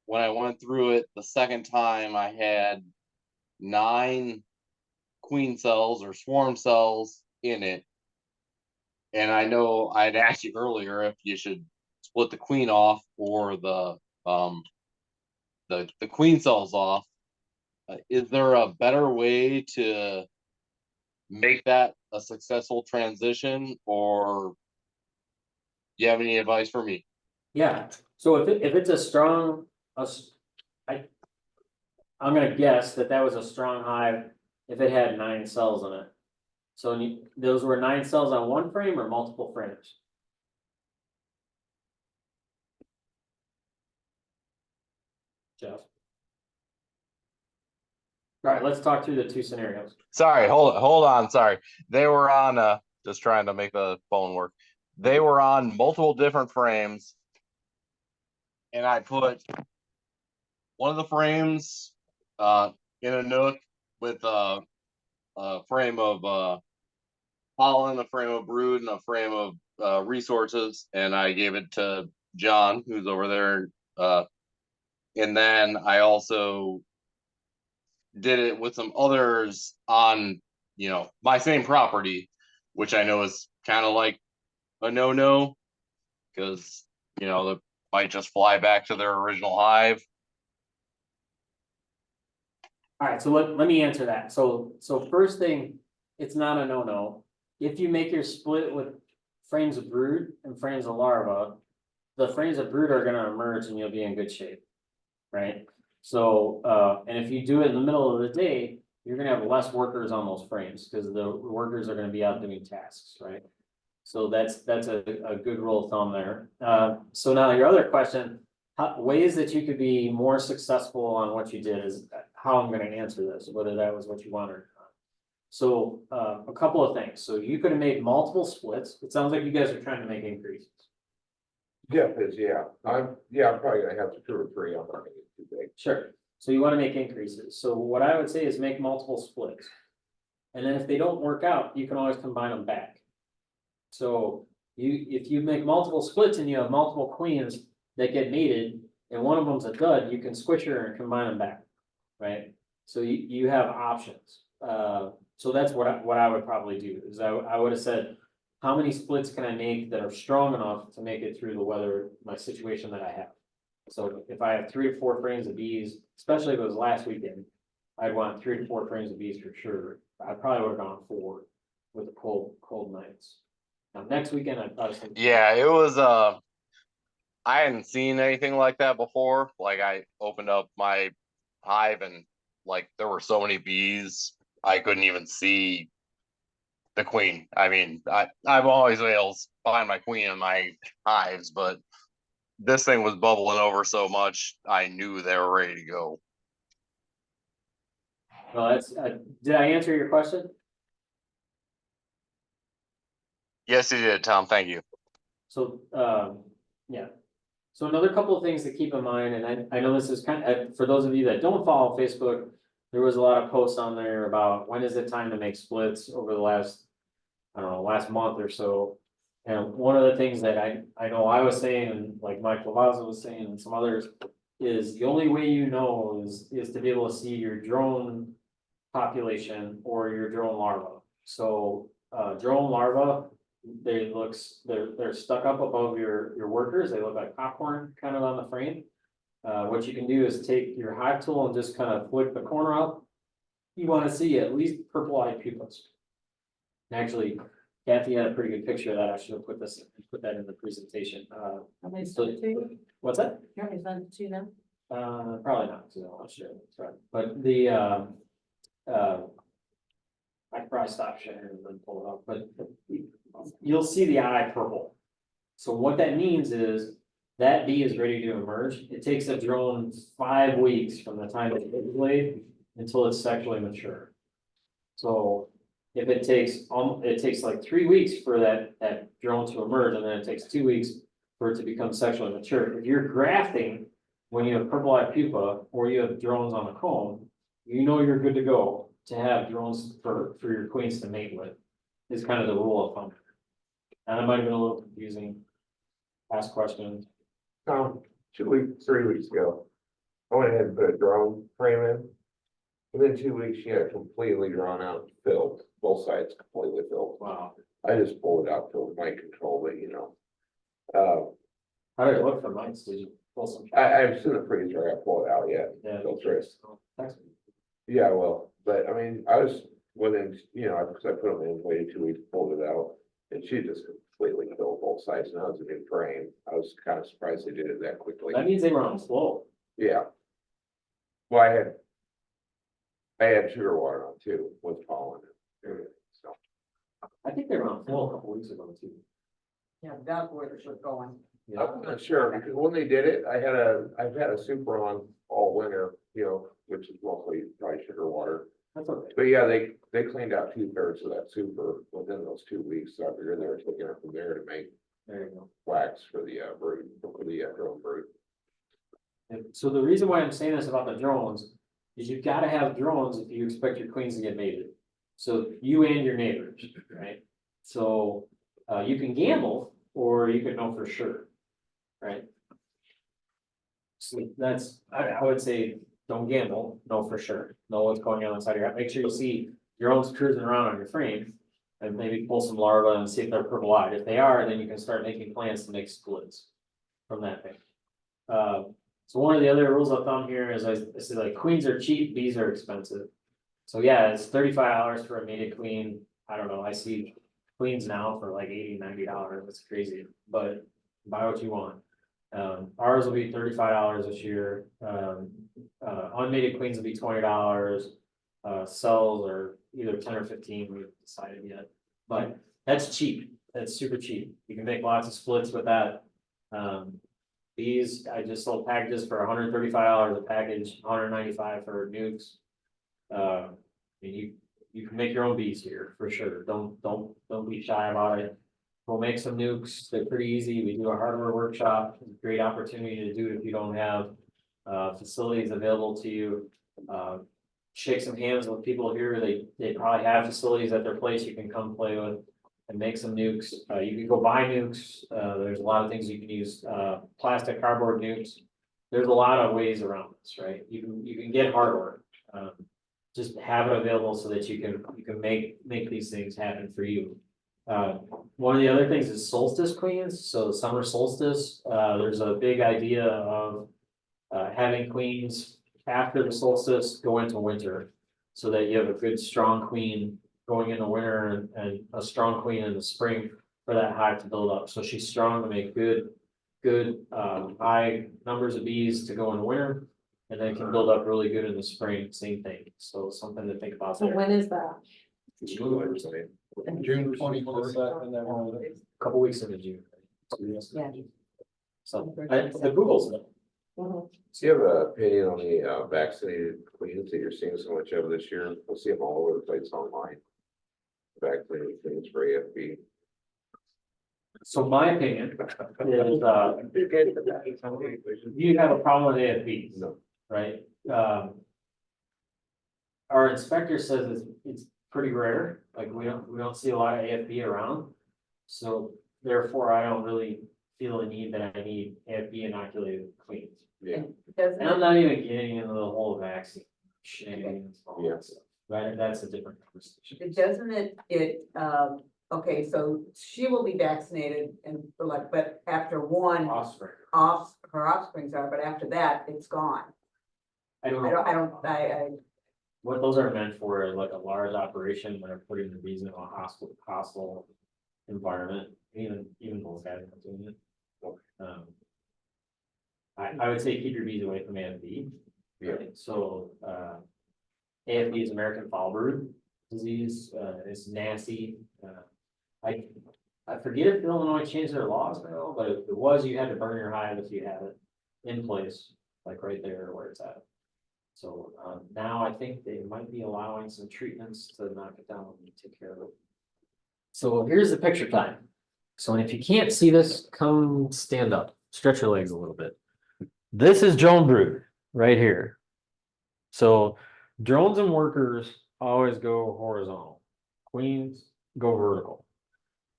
when I went through it the second time, I had 9 queen cells or swarm cells in it. And I know I'd asked you earlier if you should split the queen off or the queen cells off. Is there a better way to make that a successful transition, or do you have any advice for me? Yeah, so if it's a strong, I'm gonna guess that was a strong hive if it had 9 cells in it. So those were 9 cells on one frame or multiple frames? Jeff. All right, let's talk through the 2 scenarios. Sorry, hold on. Sorry. They were on just trying to make the phone work. They were on multiple different frames. And I put one of the frames in a nook with a frame of pollen, a frame of brood, and a frame of resources, and I gave it to John, who's over there. And then I also did it with some others on, my same property, which I know is kind of like a no-no, because, they might just fly back to their original hive. All right, so let me answer that. So first thing, it's not a no-no. If you make your split with frames of brood and frames of larva, the frames of brood are gonna emerge and you'll be in good shape, right? So, and if you do it in the middle of the day, you're gonna have less workers on those frames because the workers are gonna be out doing tasks, right? So that's a good rule of thumb there. So now your other question, ways that you could be more successful on what you did is how I'm gonna answer this, whether that was what you wanted or not. So, a couple of things. So you could have made multiple splits. It sounds like you guys are trying to make increases. Jeff is, I'm probably gonna have to 2 or 3, I'm not gonna get too big. Sure. So you want to make increases. So what I would say is make multiple splits. And then if they don't work out, you can always combine them back. So if you make multiple splits and you have multiple queens that get mated and one of them's a dud, you can squish her and combine them back, right? So you have options. So that's what I would probably do is I would have said, how many splits can I make that are strong enough to make it through the weather, my situation that I have? So if I have 3 or 4 frames of bees, especially if it was last weekend, I'd want 3 to 4 frames of bees for sure. I probably would have gone 4 with the cold nights. Now next weekend, I'd probably. Yeah, it was I hadn't seen anything like that before. Like I opened up my hive and like there were so many bees, I couldn't even see the queen. I mean, I've always been able to find my queen in my hives, but this thing was bubbling over so much, I knew they were ready to go. Well, that's, did I answer your question? Yes, you did, Tom. Thank you. So, yeah. So another couple of things to keep in mind, and I know this is kind of, for those of you that don't follow Facebook, there was a lot of posts on there about when is it time to make splits over the last, I don't know, last month or so. And one of the things that I know I was saying, and like Mike Lavazza was saying, and some others, is the only way you know is to be able to see your drone population or your drone larva. So, drone larva, they're stuck up above your workers, they look like popcorn kind of on the frame. What you can do is take your hive tool and just kind of flick the corner up. You wanna see at least purple-eyed pupas. And actually, Kathy had a pretty good picture of that, I should have put that in the presentation, what's that? Probably not, so I'm not sure, that's right, but the, I could probably stop sharing and then pull it up, but you'll see the eye purple. So what that means is that bee is ready to emerge. It takes a drone 5 weeks from the time it's laid until it's sexually mature. So if it takes like 3 weeks for that drone to emerge, and then it takes 2 weeks for it to become sexually mature. If you're grafting when you have purple-eyed pupa or you have drones on a comb, you know you're good to go to have drones for your queens to mate with, is kind of the rule of thumb. And it might have been a little confusing. Ask questions. 2 weeks, 3 weeks ago, I went ahead and put a drone frame in. Within 2 weeks, she had it completely drawn out, filled, both sides completely filled. Wow. I just pulled it out to my control, but How did it look for mice? Did you pull some? I've seen the freezer, I pulled it out yet. Yeah. Filter it. Thanks. Yeah, well, but I mean, I was within, because I put them in, waited 2 weeks, pulled it out, and she just completely filled both sides, and that was a new frame. I was kind of surprised they did it that quickly. That means they were on slow. Yeah. Well, I had sugar water on too, with pollen and everything, so. I think they were on flow a couple weeks ago too. Yeah, that's where it should go on. Yeah. I'm not sure, because when they did it, I've had a super on all winter, which is mostly probably sugar water. That's okay. But yeah, they cleaned out 2/3 of that super within those 2 weeks, so I figured they were taking it from there to make There you go. wax for the brood, for the drone brood. And so the reason why I'm saying this about the drones is you've got to have drones if you expect your queens to get mated. So you and your neighbors, right? So you can gamble or you can know for sure, right? So I would say, don't gamble, know for sure, know what's going on inside your house. Make sure you see drones cruising around on your frame and maybe pull some larvae and see if they're purple eyed. If they are, then you can start making plans to make splits from that thing. So one of the other rules of thumb here is I say like queens are cheap, bees are expensive. So yeah, it's $35 for a mated queen. I don't know, I see queens now for like $80, $90. That's crazy, but buy what you want. Ours will be $35 this year. Unmated queens will be $20. Cells are either 10 or 15, we haven't decided yet, but that's cheap. That's super cheap. You can make lots of splits with that. These, I just sold packages for $135 a package, $195 for nukes. You can make your own bees here for sure. Don't be shy about it. We'll make some nukes. They're pretty easy. We do a hardware workshop. Great opportunity to do it if you don't have facilities available to you. Shake some hands with people here. They probably have facilities at their place you can come play with and make some nukes. You can go buy nukes. There's a lot of things you can use. Plastic, cardboard nukes. There's a lot of ways around this, right? You can get hardware. Just have it available so that you can make these things happen for you. One of the other things is solstice queens. So summer solstice, there's a big idea of having queens after the solstice go into winter, so that you have a good strong queen going into winter and a strong queen in the spring for that hive to build up. So she's strong to make good high numbers of bees to go in winter, and then can build up really good in the spring. Same thing. So something to think about So there. when is that? June 21st. Couple weeks into June. Yeah. So the Google's it. Mhm. Do you have an opinion on the vaccinated queens that you're seeing so much of this year? We'll see them all over the place online. Vaccinated queens for AFB. So my opinion is, you have a problem with AFBs, No. right? Our inspector says it's pretty rare, like we don't see a lot of AFB around. So therefore I don't really feel the need that I need AFB inoculated queens. Yeah. Doesn't And I'm it, not even getting into the whole vaccine shenanigans, and all Yeah. that stuff, right, that's a different conversation. doesn't okay, so she will be vaccinated and for like, but after one Offspring. her offsprings are, but after that, it's gone. I don't I know. don't, I, What those are meant for is like a large operation when they're putting the bees in a hostile environment, even those guys are doing it. I would say keep your bees away from AFB. Yeah. So, AFB is American foul brood disease, it's nasty. I forget if Illinois changed their laws now, but if it was, you had to burn your hive if you had it in place, like right there where it's at. So, now I think they might be allowing some treatments to knock it down and take care of it. So here's the picture time. So if you can't see this, come stand up, stretch your legs a little bit. This is drone brood right here. So drones and workers always go horizontal. Queens go vertical.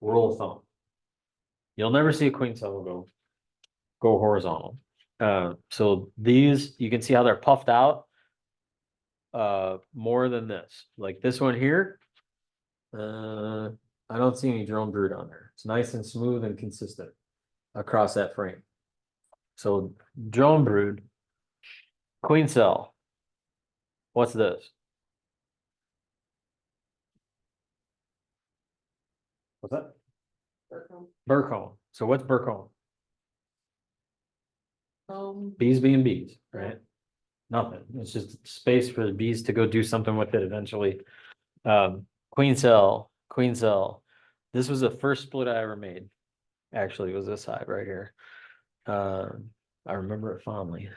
Rule of thumb. You'll never see a queen cell go horizontal. So these, you can see how they're puffed out. More than this, like this one here. I don't see any drone brood on there. It's nice and smooth and consistent across that frame. So drone brood, queen cell. What's this? What's that? Burcomb. So what's Burcomb? Bees being bees, right? Nothing. It's just space for the bees to go do something with it eventually. Queen cell. This was the first split I ever made. Actually, it was this hive right here. I remember it fondly.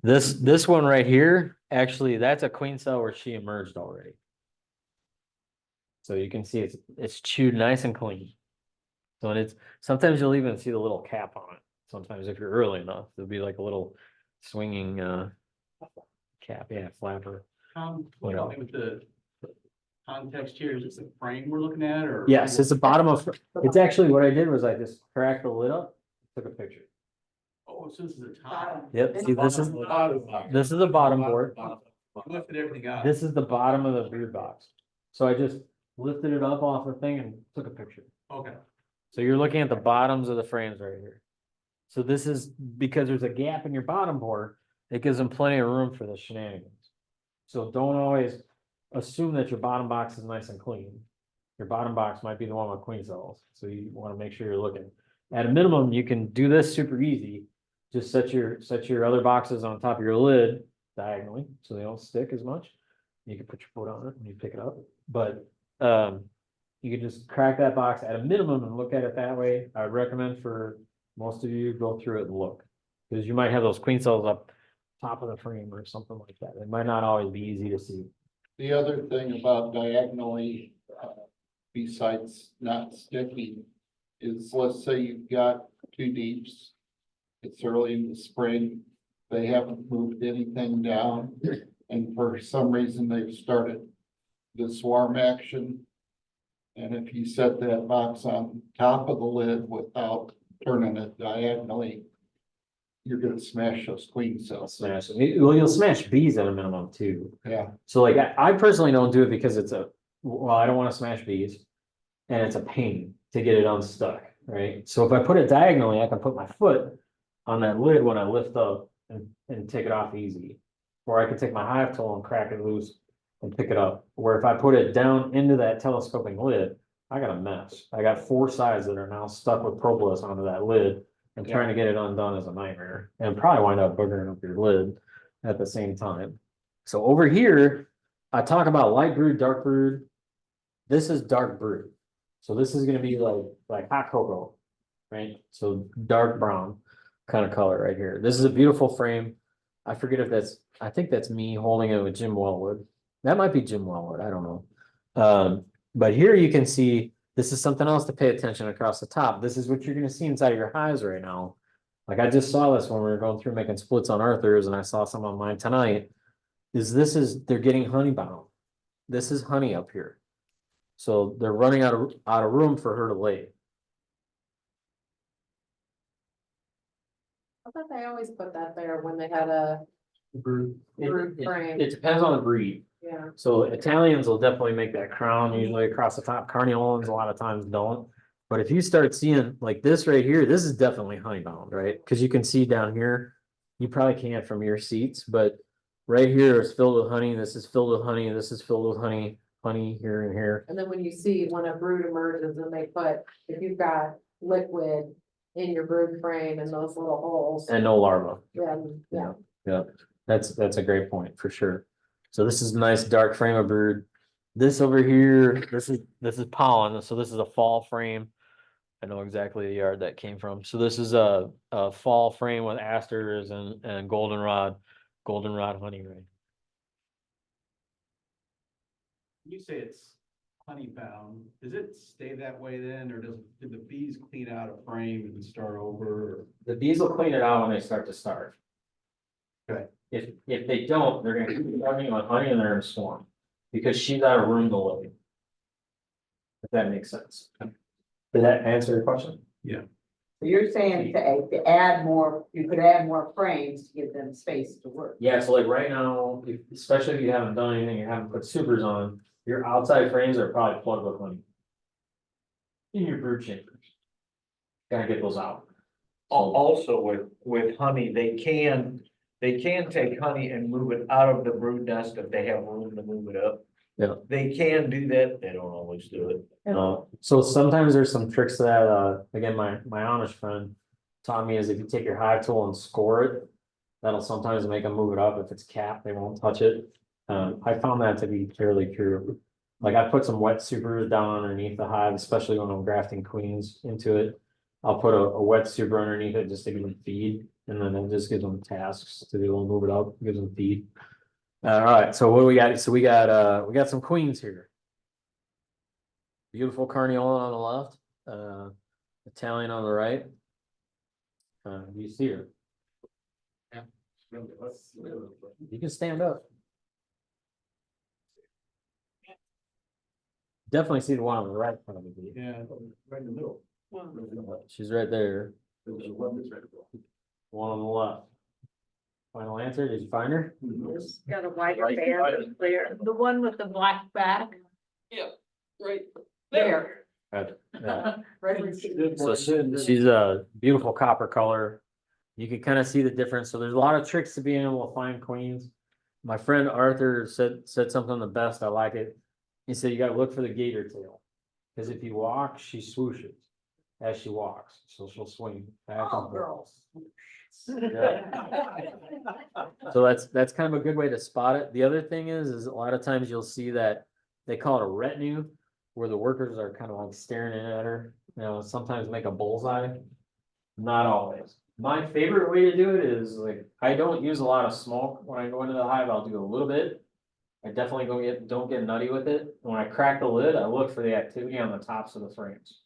This one right here, actually, that's a queen cell where she emerged already. So you can see it's chewed nice and clean. So it's sometimes you'll even see the little cap on it. Sometimes if you're early enough, there'll be like a little swinging cap, yeah, flapper. What help me with the context here? Is this the frame we're looking at or? Yes, it's the bottom of, it's actually what I did was I just cracked the lid up, took a picture. Oh, so this is the top. Yep, see, this is the bottom board. You lifted everything out. This is the bottom of the brood box. So I just lifted it up off the thing and took a picture. Okay. So you're looking at the bottoms of the frames right here. So this is because there's a gap in your bottom board, it gives them plenty of room for the shenanigans. So don't always assume that your bottom box is nice and clean. Your bottom box might be the one with queen cells, so you want to make sure you're looking. At a minimum, you can do this super easy. Just set your other boxes on top of your lid diagonally, so they don't stick as much. You can put your foot on it when you pick it up, but you can just crack that box at a minimum and look at it that way. I would recommend for most of you go through it and look, because you might have those queen cells up top of the frame or something like that. It might not always be easy to see. The other thing about diagonally, besides not sticking, is let's say you've got two deeps. It's early in the spring, they haven't moved anything down, and for some reason they've started the swarm action. And if you set that box on top of the lid without turning it diagonally, you're gonna smash those queen cells. Smash. Well, you'll smash bees at a minimum too. Yeah, So like I personally don't do it because I don't want to smash bees. And it's a pain to get it unstuck, right? So if I put it diagonally, I can put my foot on that lid when I lift up and take it off easy. Or I can take my hive tool and crack it loose and pick it up. Where if I put it down into that telescoping lid, I got a mess. I got 4 sides that are now stuck with propolis onto that lid. And trying to get it undone is a nightmare, and probably wind up boogering up your lid at the same time. So over here, I talk about light brood, dark brood. This is dark brood. So this is gonna be like hot cocoa, right? So dark brown kind of color right here. This is a beautiful frame. I forget if I think that's me holding it with Jim Wellwood. That might be Jim Wellwood, I don't know. But here you can see, this is something else to pay attention across the top. This is what you're gonna see inside of your hives right now. Like I just saw this when we were going through making splits on Arthur's, and I saw some on mine tonight. They're getting honey bound. This is honey up here. So they're running out of room for her to lay. I thought they always put that there when they had a brood frame. It depends on the breed. Yeah. So Italians will definitely make that crown usually across the top. Carniolans a lot of times don't. But if you start seeing like this right here, this is definitely honeybound, right? Because you can see down here, you probably can't from your seats, but right here is filled with honey. This is filled with honey. This is filled with honey, honey here and here. And then when you see when a brood emerges and they put, if you've got liquid in your brood frame and those little holes, And no larva. then, yeah. Yeah, that's a great point for sure. So this is a nice dark frame of brood. This over here, this is pollen, so this is a fall frame. I know exactly the yard that came from. So this is a fall frame with asters and goldenrod honey, right? You say it's honey bound, does it stay that way then, or did the bees clean out a frame and start over? Or- The bees will clean it out when they start to starve. Okay. If they don't, they're gonna keep running on honey and they're gonna swarm, because she's out of room to live. If that makes sense. Did that answer your question? You're saying to add more, you could add more frames to give them space to work. Yeah, so like right now, especially if you haven't done anything, you haven't put supers on, your outside frames are probably plugged with honey. In your brood chambers. Gotta get those out. Also with honey, they can take honey and move it out of the brood nest if they have room to move it up. Yeah. They can do that, they don't always do it. So sometimes there's some tricks that, again, my Amish friend taught me is if you take your hive tool and score it, that'll sometimes make them move it up. If it's capped, they won't touch it. I found that to be fairly true. Like I put some wet supers down underneath the hive, especially when I'm grafting queens into it. I'll put a wet super underneath it just to give them feed, and then it just gives them tasks to do, move it up, gives them feed. All right, so what do we got? So we got some queens here. Beautiful Carniola on the left, Italian on the right. You see her? You can stand up. Definitely see the one on the right probably. Yeah, right in the middle. She's right there. One on the left. Final answer, did you find her? Got a wider band clear, the one with the black back. Right There. Yeah. Right where she- So she's a beautiful copper color. You can kind of see the difference. So there's a lot of tricks to being able to find queens. My friend Arthur said something the best. I like it. He said you got to look for the gator tail, because if you walk, she swooshes as she walks, so she'll swing back and forth. Yeah. So that's kind of a good way to spot it. The other thing is a lot of times you'll see that they call it a retinue, where the workers are kind of like staring in at her. You know, sometimes make a bullseye. Not always. My favorite way to do it is like, I don't use a lot of smoke when I go into the hive. I'll do a little bit. I definitely don't get nutty with it. When I crack the lid, I look for the activity on the tops of the frames.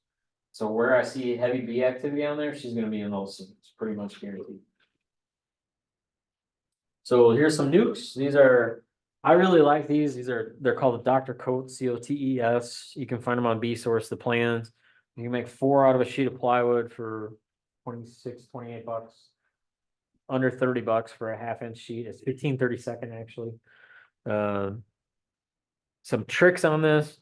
So where I see heavy bee activity on there, she's gonna be in those suits, pretty much guaranteed. So here's some nukes. I really like these. They're called the Dr. Coates, COTES. You can find them on B-Source, the plans. You can make 4 out of a sheet of plywood for 26, 28 bucks. Under 30 bucks for a 1/2-inch sheet. It's 15/32 actually. Some tricks on this,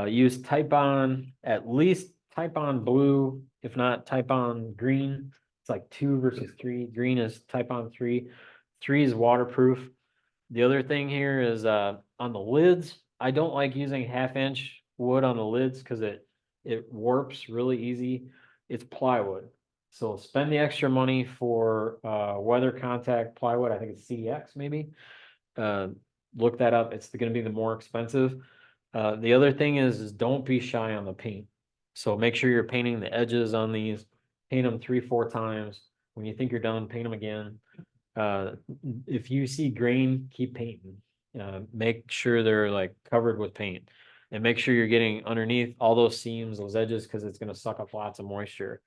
use Type-On, at least Type-On blue, if not Type-On green. It's like 2 versus 3. Green is Type-On 3. 3 is waterproof. The other thing here is on the lids, I don't like using 1/2-inch wood on the lids because it warps really easy. It's plywood. So spend the extra money for weather contact plywood. I think it's CDX maybe. Look that up. It's gonna be the more expensive. The other thing is don't be shy on the paint. So make sure you're painting the edges on these, paint them 3-4 times. When you think you're done, paint them again. If you see grain, keep painting. Make sure they're like covered with paint, and make sure you're getting underneath all those seams, those edges, because it's gonna suck up lots of moisture.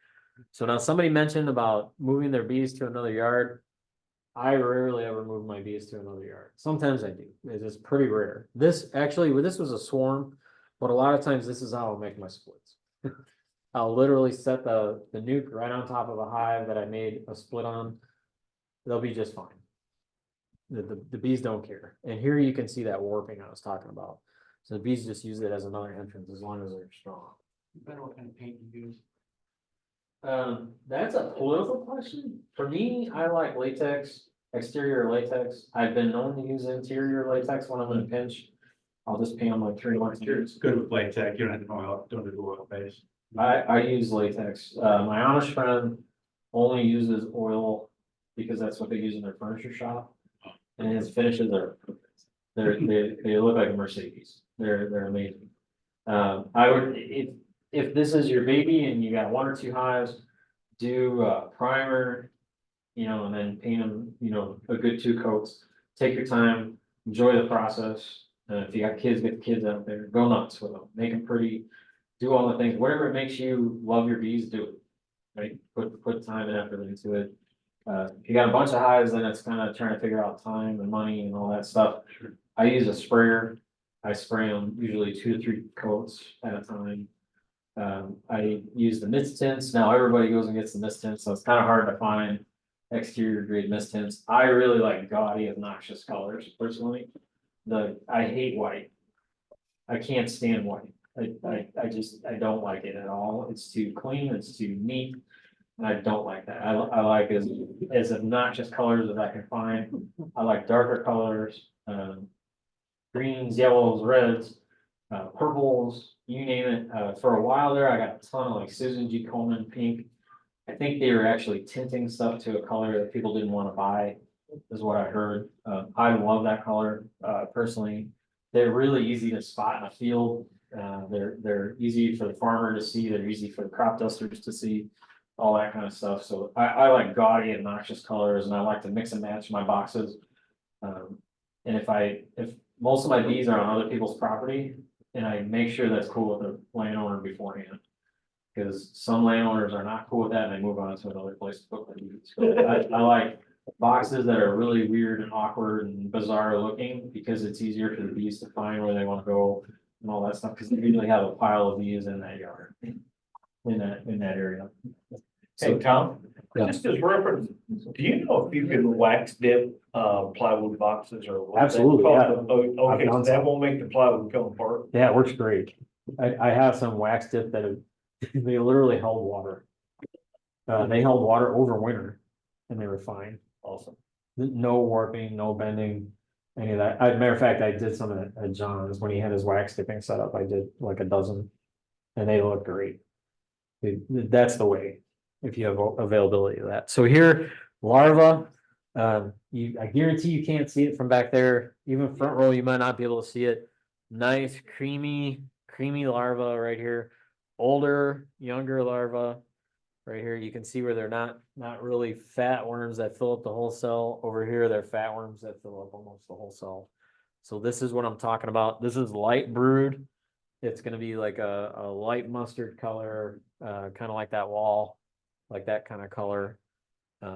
So now somebody mentioned about moving their bees to another yard. I rarely ever move my bees to another yard. Sometimes I do. It's just pretty rare. This was a swarm, but a lot of times this is how I'll make my splits. I'll literally set the nuke right on top of a hive that I made a split on. They'll be just fine. The bees don't care. And here you can see that warping I was talking about. So the bees just use it as another entrance as long as they're strong. Better what kind of paint you use. That's a political question. For me, I like latex, exterior latex. I've been known to use interior latex when I'm in a pinch. I'll just paint them like 3 months. It's good with latex, you don't have to don't do oil base. I use latex. My Amish friend only uses oil because that's what they use in their furniture shop. And his finishes are perfect. They look like a Mercedes. They're amazing. I would, if this is your baby and you got 1 or 2 hives, do primer, and then paint them, a good 2 coats. Take your time, enjoy the process. If you got kids, get the kids out there, go nuts with them, make them pretty, do all the things, whatever it makes you love your bees, do it. Right, put time and effort into it. If you got a bunch of hives, then it's kind of trying to figure out time and money and all that stuff. I use a sprayer. I spray them usually 2 to 3 coats at a time. I use the mist tints. Now everybody goes and gets the mist tints, so it's kind of hard to find exterior grade mist tints. I really like gaudy, obnoxious colors personally. I hate white. I can't stand white. I don't like it at all. It's too clean, it's too neat. And I don't like that. I like as obnoxious colors as I can find. I like darker colors, greens, yellows, reds, purples, you name it. For a while there, I got a ton of like Susan G. Komen pink. I think they were actually tinting stuff to a color that people didn't want to buy, is what I heard. I love that color, personally. They're really easy to spot in a field. They're easy for the farmer to see. They're easy for the crop dusters to see, all that kind of stuff. So I like gaudy, obnoxious colors, and I like to mix and match my boxes. And if most of my bees are on other people's property, and I make sure that's cool with the landowner beforehand. Because some landowners are not cool with that and they move on to another place to put their bees. So I like boxes that are really weird and awkward and bizarre looking, because it's easier for the bees to find where they want to go and all that stuff, because they usually have a pile of bees in that yard, in that area. Hey, Tom, Yeah. just as reference, do you know if you can wax dip plywood boxes or? what that Absolutely, yeah. costs? Oh, I've okay, so done that some. won't make the plywood come apart. Yeah, it works great. I have some wax dip that they literally held water. They held water over winter and they were fine. Awesome. No warping, no bending, any of that. Matter of fact, I did some at John's when he had his wax dipping set up. I did like a dozen and they look great. That's the way, if you have availability of that. So here, larva, I guarantee you can't see it from back there. Even front row, you might not be able to see it. Nice, creamy larva right here. Older, younger larva right here. You can see where they're not really fat worms that fill up the whole cell. Over here, they're fat worms that fill up almost the whole cell. So this is what I'm talking about. This is light brood. It's gonna be like a light mustard color, kind of like that wall, like that kind of color.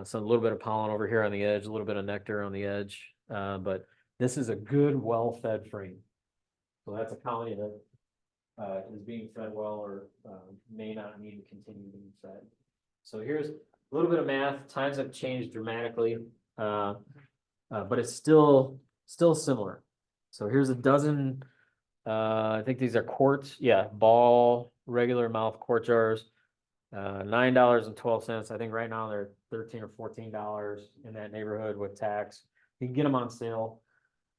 So a little bit of pollen over here on the edge, a little bit of nectar on the edge. But this is a good, well-fed frame. So that's a colony that is being fed well, or may not need to continue being fed. So here's a little bit of math. Times have changed dramatically, but it's still similar. So here's a dozen. I think these are quarts. Yeah, ball, regular mouth quart jars. $9.12. I think right now they're $13 or $14 in that neighborhood with tax. You can get them on sale.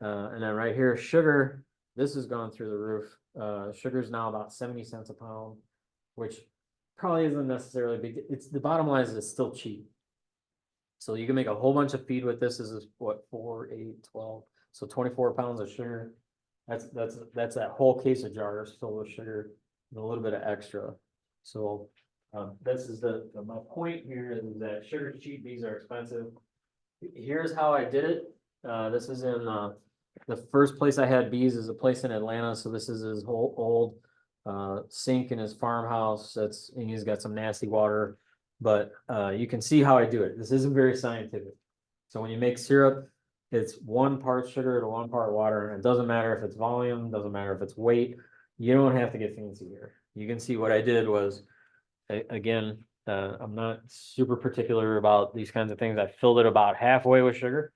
And then right here, sugar. This has gone through the roof. Sugar is now about 70 cents a pound, which probably isn't necessarily big. The bottom line is it's still cheap. So you can make a whole bunch of feed with this. This is what, 4, 8, 12. So 24 pounds of sugar. That's that whole case of jars filled with sugar and a little bit of extra. So this is my point here is that sugar cheap, bees are expensive. Here's how I did it. This is in the first place I had bees is a place in Atlanta. So this is his whole old sink in his farmhouse. And he's got some nasty water, but you can see how I do it. This isn't very scientific. So when you make syrup, it's 1 part sugar to 1 part water, and it doesn't matter if it's volume, doesn't matter if it's weight. You don't have to get fancy here. You can see what I did was again, I'm not super particular about these kinds of things. I filled it about halfway with sugar.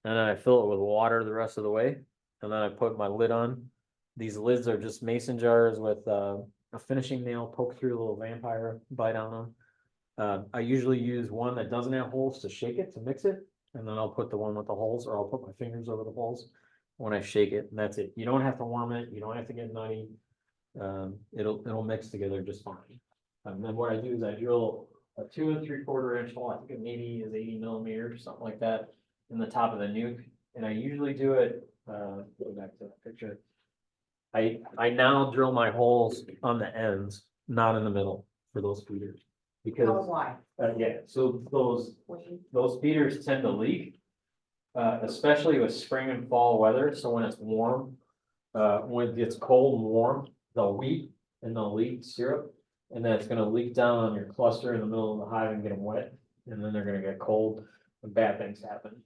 And then I fill it with water the rest of the way. And then I put my lid on. These lids are just mason jars with a finishing nail poked through a little vampire bite on them. I usually use one that doesn't have holes to shake it, to mix it. And then I'll put the one with the holes, or I'll put my fingers over the holes when I shake it, and that's it. You don't have to warm it, you don't have to get nutty. It'll mix together just fine. And then what I do is I drill a 2 3/4 inch hole, I think it maybe is 80 millimeters, something like that, in the top of the nuke. And I usually do it, go back to that picture. I now drill my holes on the ends, not in the middle for those feeders. Because, Why? yeah, so those feeders tend to leak. Especially with spring and fall weather, so when it's warm, when it gets cold and warm, they'll weep and they'll leak syrup. And that's gonna leak down on your cluster in the middle of the hive and get them wet, and then they're gonna get cold and bad things happen.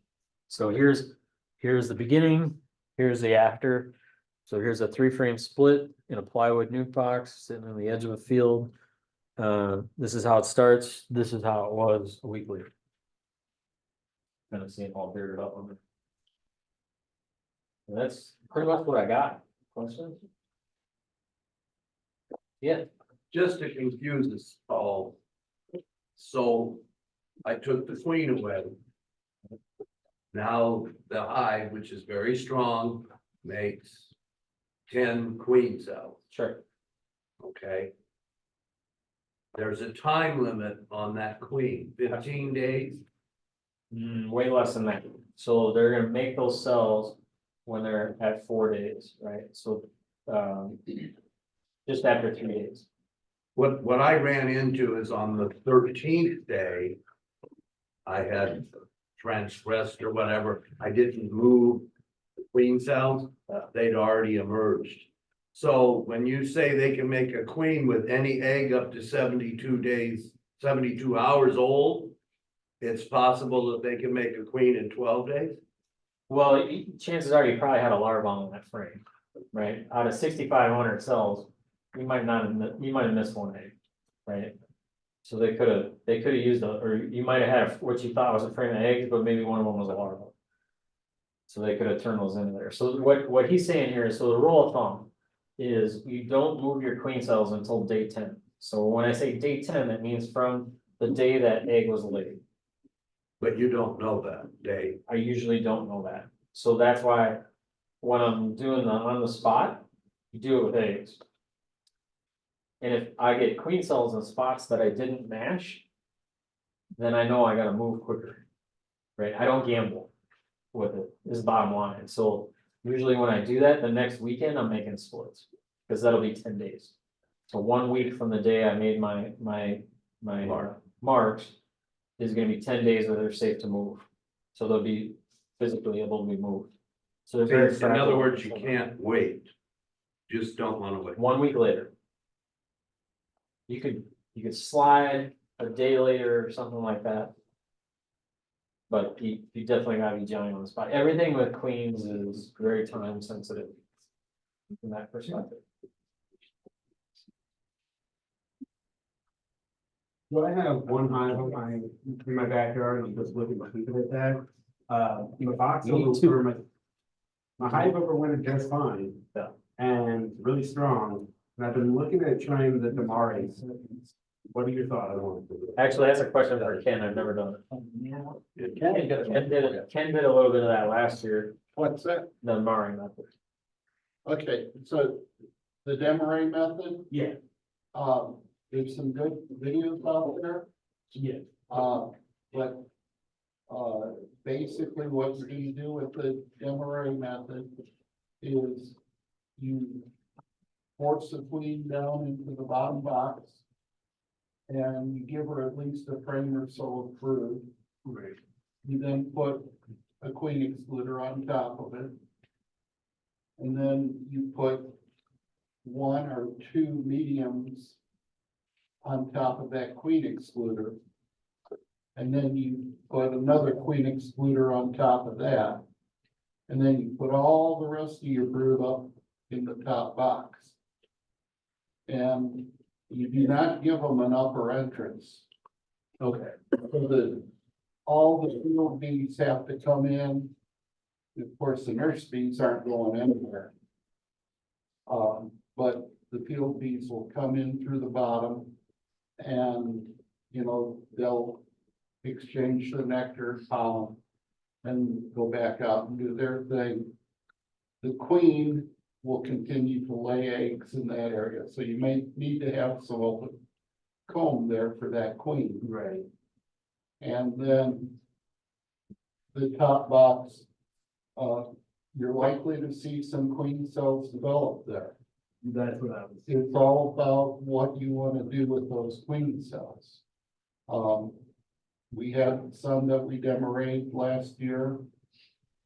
So here's the beginning, here's the after. So here's a 3-frame split in a plywood nuke box sitting on the edge of a field. This is how it starts, this is how it was a week later. Kind of seeing all bearded up on it. And that's pretty much what I got. Questions? Yeah. Just to confuse us all. So I took the queen away. Now the hive, which is very strong, makes 10 queen cells, Sure. okay? There's a time limit on that queen, 15 days. Way less than that. So they're gonna make those cells when they're at 4 days, right? So, just after 3 days. What I ran into is on the 13th day, I had transgressed or whatever, I didn't move the queen cells, they'd already emerged. So when you say they can make a queen with any egg up to 72 days, 72 hours old, it's possible that they can make a queen in 12 days? Well, chances are you probably had a larva on that frame, right? Out of 6,500 cells, you might have missed one egg, right? So they could have used or you might have had what you thought was a frame of eggs, but maybe one of them was a larva. So they could have turned those into there. So what he's saying here is, so the rule of thumb is you don't move your queen cells until day 10. So when I say day 10, that means from the day that egg was laid. But you don't know that day. I usually don't know that. So that's why when I'm doing the on the spot, you do it with eggs. And if I get queen cells in spots that I didn't mash, then I know I gotta move quicker. Right? I don't gamble with it, is the bottom line. So usually when I do that, the next weekend I'm making splits. Because that'll be 10 days. So 1 week from the day I made my marks is gonna be 10 days where they're safe to move. So they'll be physically able to be moved. So they're very In other fragile. words, you can't wait. Just don't want to wait. 1 week later. You could slide a day later or something like that. But you definitely gotta be gelling on the spot. Everything with queens is very time sensitive. From that perspective. So I have one hive in my backyard, I'm just looking to keep it at that. My box my hive overwintered just fine. Yeah. And really strong, and I've been looking at trying the Damares. What are your thoughts on it? Actually, that's a question for Ken, I've never done it. Ken did a little bit of that last year, What's that? the Mari method. Okay, so the Demaray method, Yeah, there's some good videos out there. yeah. But basically what you do with the Demaray method is you force the queen down into the bottom box. And you give her at least a frame or so of brood. Right. You then put a queen excluder on top of it. And then you put 1 or 2 mediums on top of that queen excluder. And then you put another queen excluder on top of that. And then you put all the rest of your brood up in the top box. And You do not give them an upper entrance. Okay. So that all the field bees have to come in. Of course, the nurse bees aren't going anywhere. But the field bees will come in through the bottom and, you know, they'll exchange the nectar, pollen, and go back out and do their thing. The queen will continue to lay eggs in that area, so you may need to have some open comb there for that queen. Right. And then the top box, you're likely to see some queen cells develop there. That's what I was. It's all about what you want to do with those queen cells. We had some that we demorated last year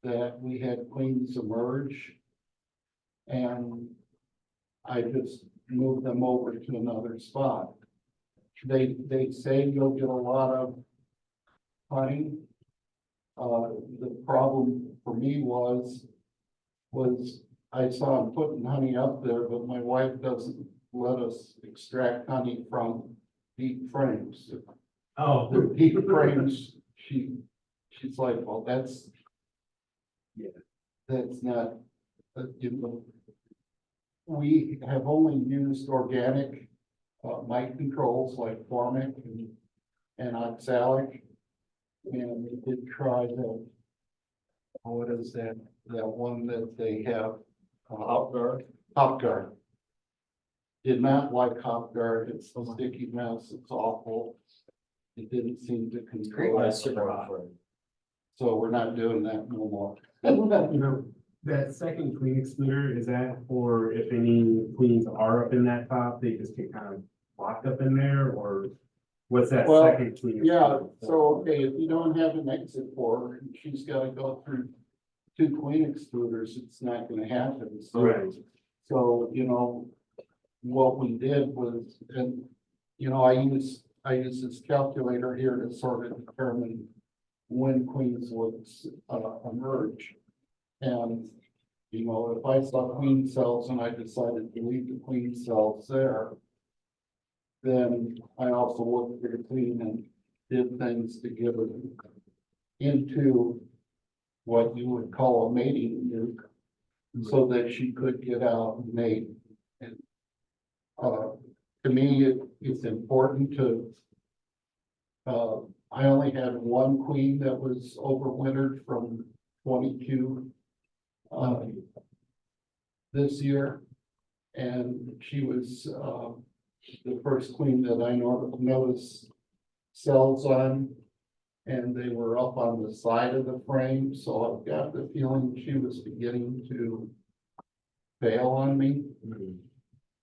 that we had queens emerge. And I just moved them over to another spot. They say you'll get a lot of honey. The problem for me was I saw them putting honey up there, but my wife doesn't let us extract honey from deep frames. Oh. The deep frames, she's like, well, that's. Yeah. That's not, you know. We have only used organic, mite controls like formic and oxalic. And we did try the, what is that one that they have? Hopguard. Did not like Hopguard, it's a sticky mess, it's awful. It didn't seem to control. So we're not doing that no more. You know, that second queen excluder, is that for if any queens are up in that top, they just get kind of locked up in there, or what's that Well, second queen? Yeah, excluder for? so, okay, if you don't have an exit for her, and she's gotta go through 2 queen excluders, it's not gonna happen. So, Right. so, you know, what we did was, and, you know, I use this calculator here to sort of determine when queens would, emerge. And, you know, if I saw queen cells and I decided to leave the queen cells there, then I also looked at the queen and did things to give it into what you would call a mating nuke, so that she could get out and mate. And, to me, it's important to, I only had one queen that was overwintered from 22 this year, and she was the first queen that I noticed cells on, and they were up on the side of the frame, so I've got the feeling she was beginning to bail on me.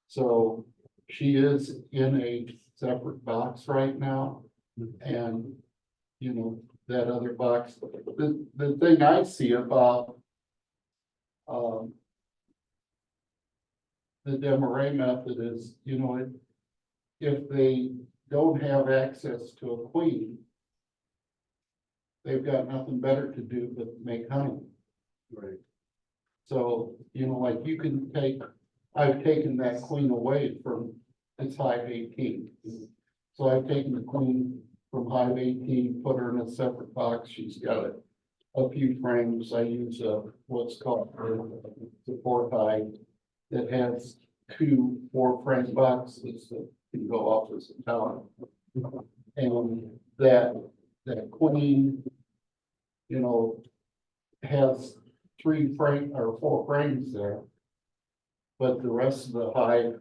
So she is in a separate box right now, and you know, that other box, the thing I see about the Demoray method is, you know, if they don't have access to a queen, they've got nothing better to do but make honey. Right. So, you know, like you can I've taken that queen away from its hive 18. So I've taken the queen from hive 18, put her in a separate box. She's got a few frames. I use what's called a support hive that has 2 4-frame boxes that can go off as a tower. And that queen, you know, has 3 frame or 4 frames there. But the rest of the hive,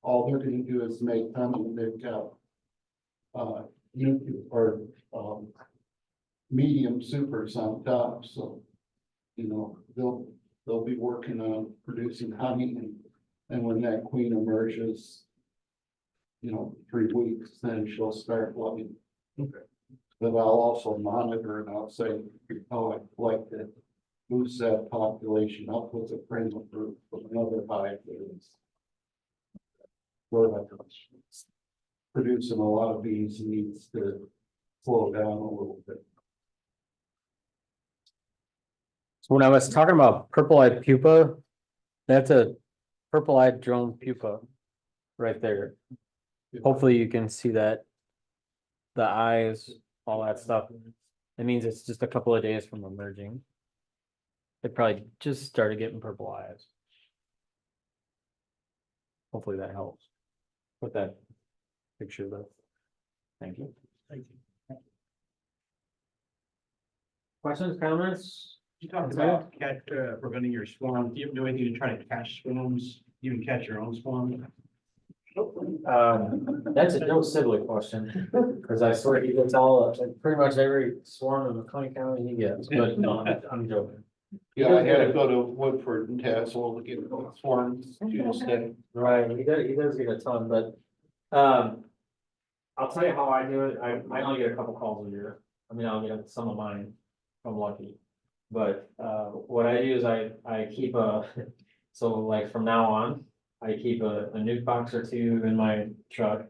all they're gonna do is make honey. They've got medium supers on top, so you know, they'll be working on producing honey, and when that queen emerges, you know, 3 weeks, then she'll start laying. Okay. But I'll also monitor and I'll say, oh, I'd like to boost that population up with a frame of fruit from another hive that is producing a lot of bees and needs to slow down a little bit. So when I was talking about purple-eyed pupa, that's a purple-eyed drone pupa, right there. Hopefully you can see that. The eyes, all that stuff. It means it's just a couple of days from emerging. They probably just started getting purple eyes. Hopefully that helps. With that picture though. Thank you. Thank you. Questions, comments? You talked about preventing your swarm. Do you do anything to try to catch swarms? You can catch your own swarm? That's a Joe Sibley question, because I swear he gets all, pretty much every swarm in McLean County he gets, but no, I'm joking. Yeah, I had to go to Woodford and Tazewell to get swarms Tuesday. Right, he does get a ton, but, I'll tell you how I do it, I only get a couple calls a year, I mean, I'll get some of mine, if I'm lucky. But, what I do is I keep so like from now on, I keep a nuke box or two in my truck.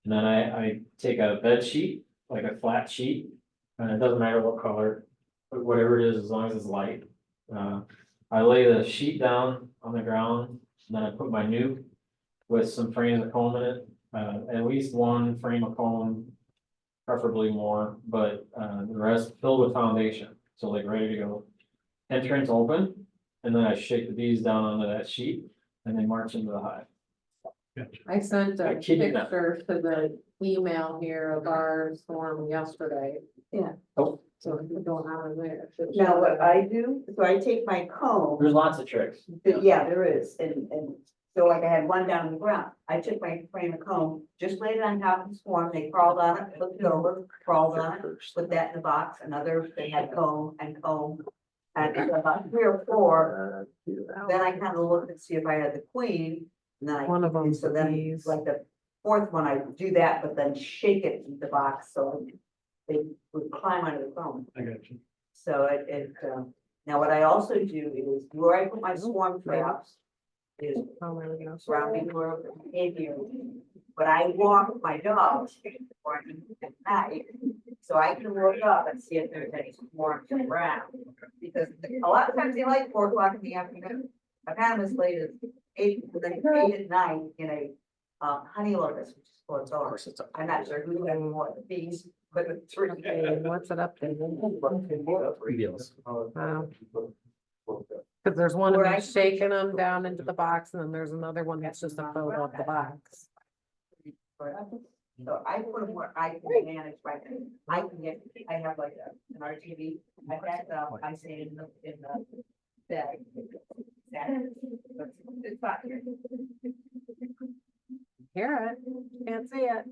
And then I take a bed sheet, like a flat sheet, and it doesn't matter what color, but whatever it is, as long as it's light. I lay the sheet down on the ground, and then I put my nuke with some frames of comb in it, at least one frame of comb, preferably more, but the rest filled with foundation, so like ready to go. Entrance open, and then I shake the bees down onto that sheet, and they march into the hive. I sent a I kid you not. picture to the email here of our swarm yesterday. Yeah. Oh. So it's going on there. Now, what I do, so I take my comb, There's lots of tricks. yeah, there is, and so like I had one down on the ground, I took my frame of comb, just laid it on top of the swarm, they crawled on it, flipped it over, crawled on it, put that in the box, another, they had comb and comb. And about 3 or 4, then I kind of looked and see if I had the queen, and then I. One of them's So then, bees. like the 4th one, I do that, but then shake it in the box, so they would climb under the comb. I got you. So now what I also do is where I put my swarm traps is Oh, there we go. surrounding where the aviary. But I walk my dogs morning and night, so I can look up and see if there's any swarms around. Because a lot of times they like 4 o'clock in the afternoon. I've had them as late as 8, then 8 at night in a honey locust, which is called dogs. I'm not sure who had more of the bees, but the 3. Okay, what's it up to? Deals. Wow. Cause there's one of Where me I- shaking them down into the box, and then there's another one that's just a photo of the box. So I put them where I can manage right now. I can get, I have like an RTV, I back it up, I say in the bag. It's not here. Hear it, can't see it.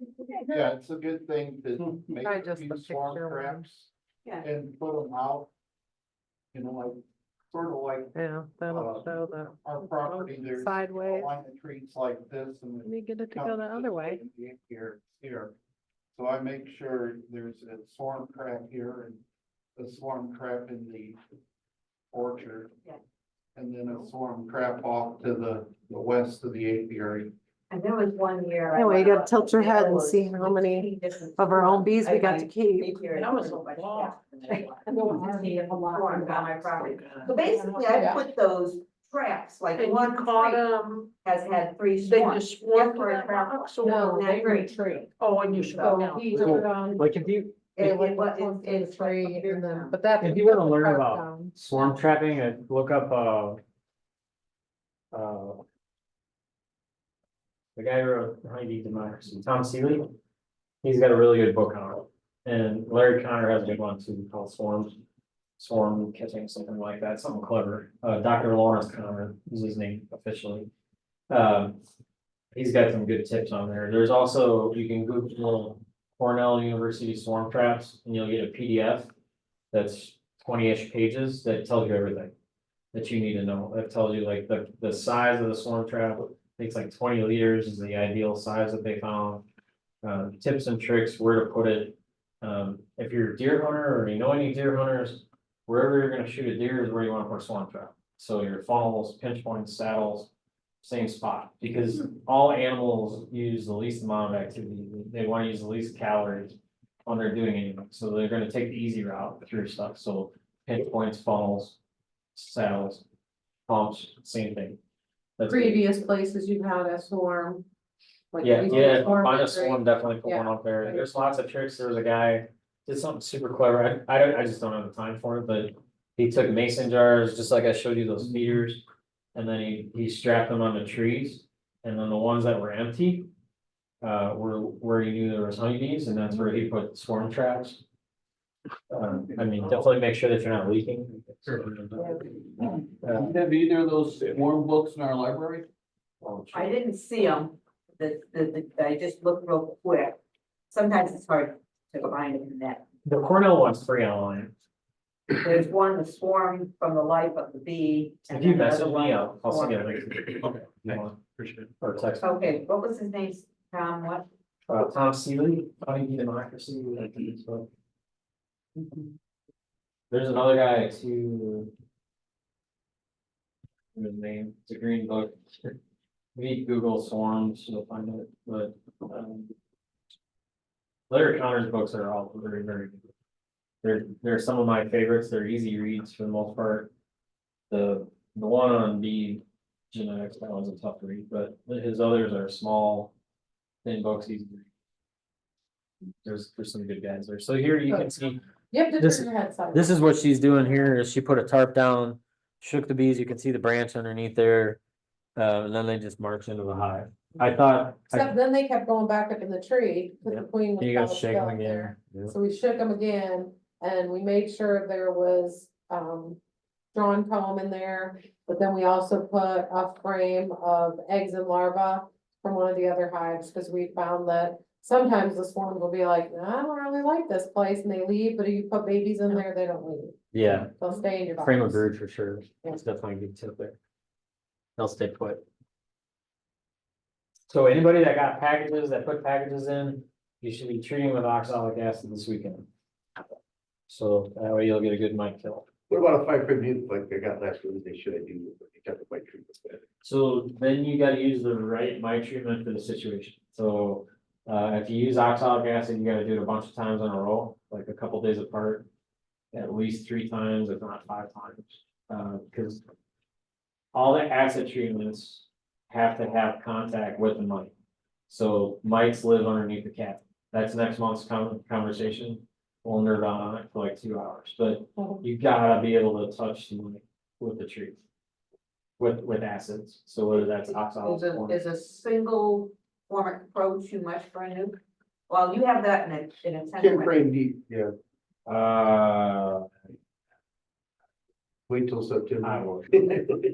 Yeah, it's a good thing to make Try a just few the swarm picture one. traps Yeah. and put them out. You know, like, sort of like Yeah, that'll show the our property, there's a sideways. line of trees like this and. Let me get it to go the other way. Here, so I make sure there's a swarm trap here and a swarm trap in the orchard. Yeah. And then a swarm trap off to the west of the apiary. And there was one year. I Anyway, you went gotta up, tilt your there head and was see how many 15 different of our own bees we I- got I- to keep. apiary, That was pretty a much lot. half. I don't see a lot. Swarms on my property. So basically, I put those traps, like And one you caught tree them, has had 3 they swarms. just swarmed for a that trap. box or? No, Not they very tree. Oh, and you should go So now. he's Cool. around. Like if you, It Like was, one through it's three, like and then, but that's. if you wanna learn that's about down. swarm trapping, look up, the guy who wrote Honeybee Democracy, Tom Seeley. He's got a really good book on it. And Larry Connor has a good one too, called Swarm Catching, something like that, something clever. Dr. Lawrence Connor is his name officially. He's got some good tips on there. There's also, you can Google Cornell University swarm traps and you'll get a PDF that's 20-ish pages that tells you everything that you need to know. That tells you like the size of the swarm trap. I think it's like 20 liters is the ideal size that they found. Tips and tricks, where to put it. If you're a deer hunter or you know any deer hunters, wherever you're gonna shoot a deer is where you wanna put a swarm trap. So your funnels, pinch points, saddles, same spot, because all animals use the least amount of activity. They wanna use the least calories when they're doing anything, so they're gonna take the easy route through stuff, so pinch points, funnels, saddles, pumps, same thing. That's it. Previous places you've had a swarm, Like, Yeah, we do yeah, storm find a victory. swarm, definitely put one Yeah. up there. There's lots of tricks. There was a guy, did something super clever. I just don't have the time for it, but he took mason jars, just like I showed you those feeders. And then he strapped them on the trees, and then the ones that were empty. Were where he knew there was honeybees, and that's where he put swarm traps. I mean, definitely make sure that you're not leaking. Have either of those swarm books in our library? I didn't see them, I just looked real quick. Sometimes it's hard to find them in that. The Cornell one's free online. There's one, the swarm from the life of the bee. and If you then message another me, one, I'll send you a swarm. link. Okay, thanks, appreciate it. Or text. Okay, what was his name, Tom, what? Tom Seeley, Honeybee Democracy. I think it's what- There's another guy too. His name, it's a green book. Maybe Google swarms, you'll find it, but, Larry Connor's books are all very, very good. They're some of my favorites. They're easy reads for the most part. The one on bee genetics, that one's a tough read, but his others are small, thin books, easy to read. There's some good guys there. So here you can see, You have to This- turn your head sideways. this is what she's doing here, is she put a tarp down, shook the bees, you can see the branch underneath there. And then they just march into the hive. I thought, Except then they kept going back up in the tree, because the queen was. you gotta probably shake still them up there. again. So we shook them again, and we made sure there was, drawn comb in there. But then we also put a frame of eggs and larvae from one of the other hives, because we found that sometimes the swarms will be like, I don't really like this place, and they leave, but if you put babies in there, they don't leave. Yeah, They'll stay in your box. frame of brood for sure. Yeah. It's definitely a good tip there. They'll stay put. So anybody that got packages, that put packages in, you should be treating with oxalic acid this weekend. So that way you'll get a good mite kill. What about a 5-foot like I got last week, they should have used it, they kept the white treatment. So then you gotta use the right mite treatment for the situation. So if you use oxalic acid, you gotta do it a bunch of times in a row, like a couple days apart. At least 3 times, if not 5 times, because all the acid treatments have to have contact with the mite. So mites live underneath the cap. That's next month's conversation. We'll nerd on it for like 2 hours, but you gotta be able to touch the mite with the treat. With acids, so whether that's oxalic. or- Is a single formic approach too much for a nuke? Well, you have that in a Kim tender. frame deep, yeah, wait till September. I will.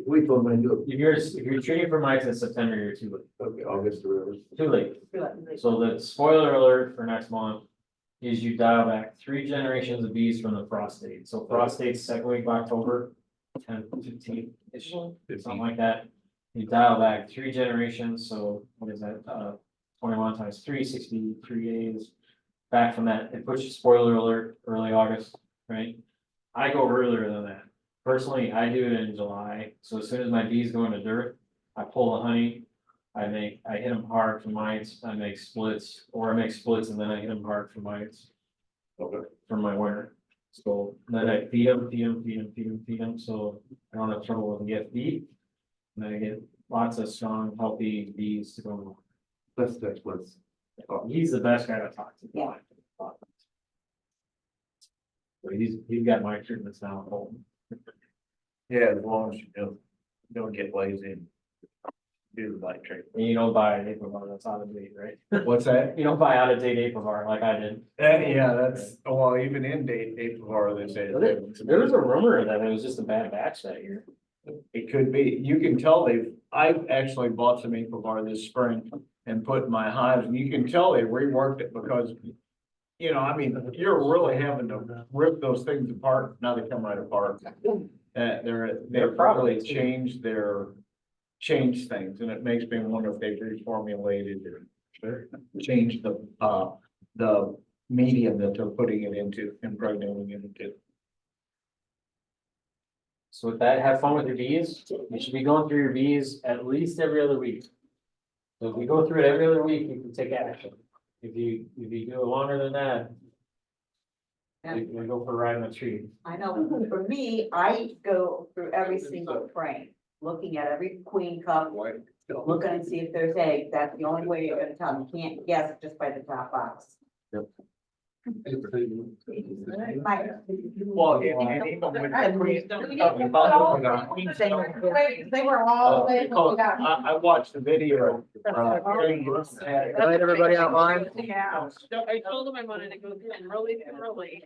Wait till I do If you're treating for mites in September, you're too late. it, okay, August or whatever. Too late. So the spoiler alert for next month is you dial back 3 generations of bees from the frost date. So frost date's second week of October, 10th, 15th-ish, something like that. You dial back 3 generations, so what is that, 21 times 3, 63 days. Back from that, it puts you spoiler alert, early August, right? I go earlier than that. Personally, I do it in July, so as soon as my bees go into dirt, I pull the honey. I hit them hard for mites, I make splits, or I make splits and then I hit them hard for mites. Okay. For my winter. So then I feed them, so I don't have trouble with get feed. And then I get lots of strong, healthy bees to go. That's what's. He's the best guy to talk to. Yeah. So he's got my treatments now at home. Yeah, as long as you don't get lazy and do the light treatment. And you don't buy an Apivar that's out of date, right? What's that? You don't buy out of date Apivar like I did. Yeah, that's, well, even in date, April, they say. There was a rumor that it was just a bad batch that year. It could be, you can tell I've actually bought some Apivar this spring and put in my hives, and you can tell they reworked it because. You know, I mean, you're really having to rip those things apart, now they come right apart. They've probably changed things, and it makes me wonder if they've reformulated or changed the medium that they're putting it into, impregnating it into. So with that, have fun with your bees. You should be going through your bees at least every other week. So if you go through it every other week, you can take action. If you do it longer than that, you go for a ride in a tree. I know, for me, I go through every single frame, looking at every queen cup, Look and see if there's eggs. That's the only way you're gonna tell them. You can't guess just by the top box. Well, and even with They were all, they got. I watched the video. Good night, everybody online. Yeah. I told them I wanted to go through and really, really.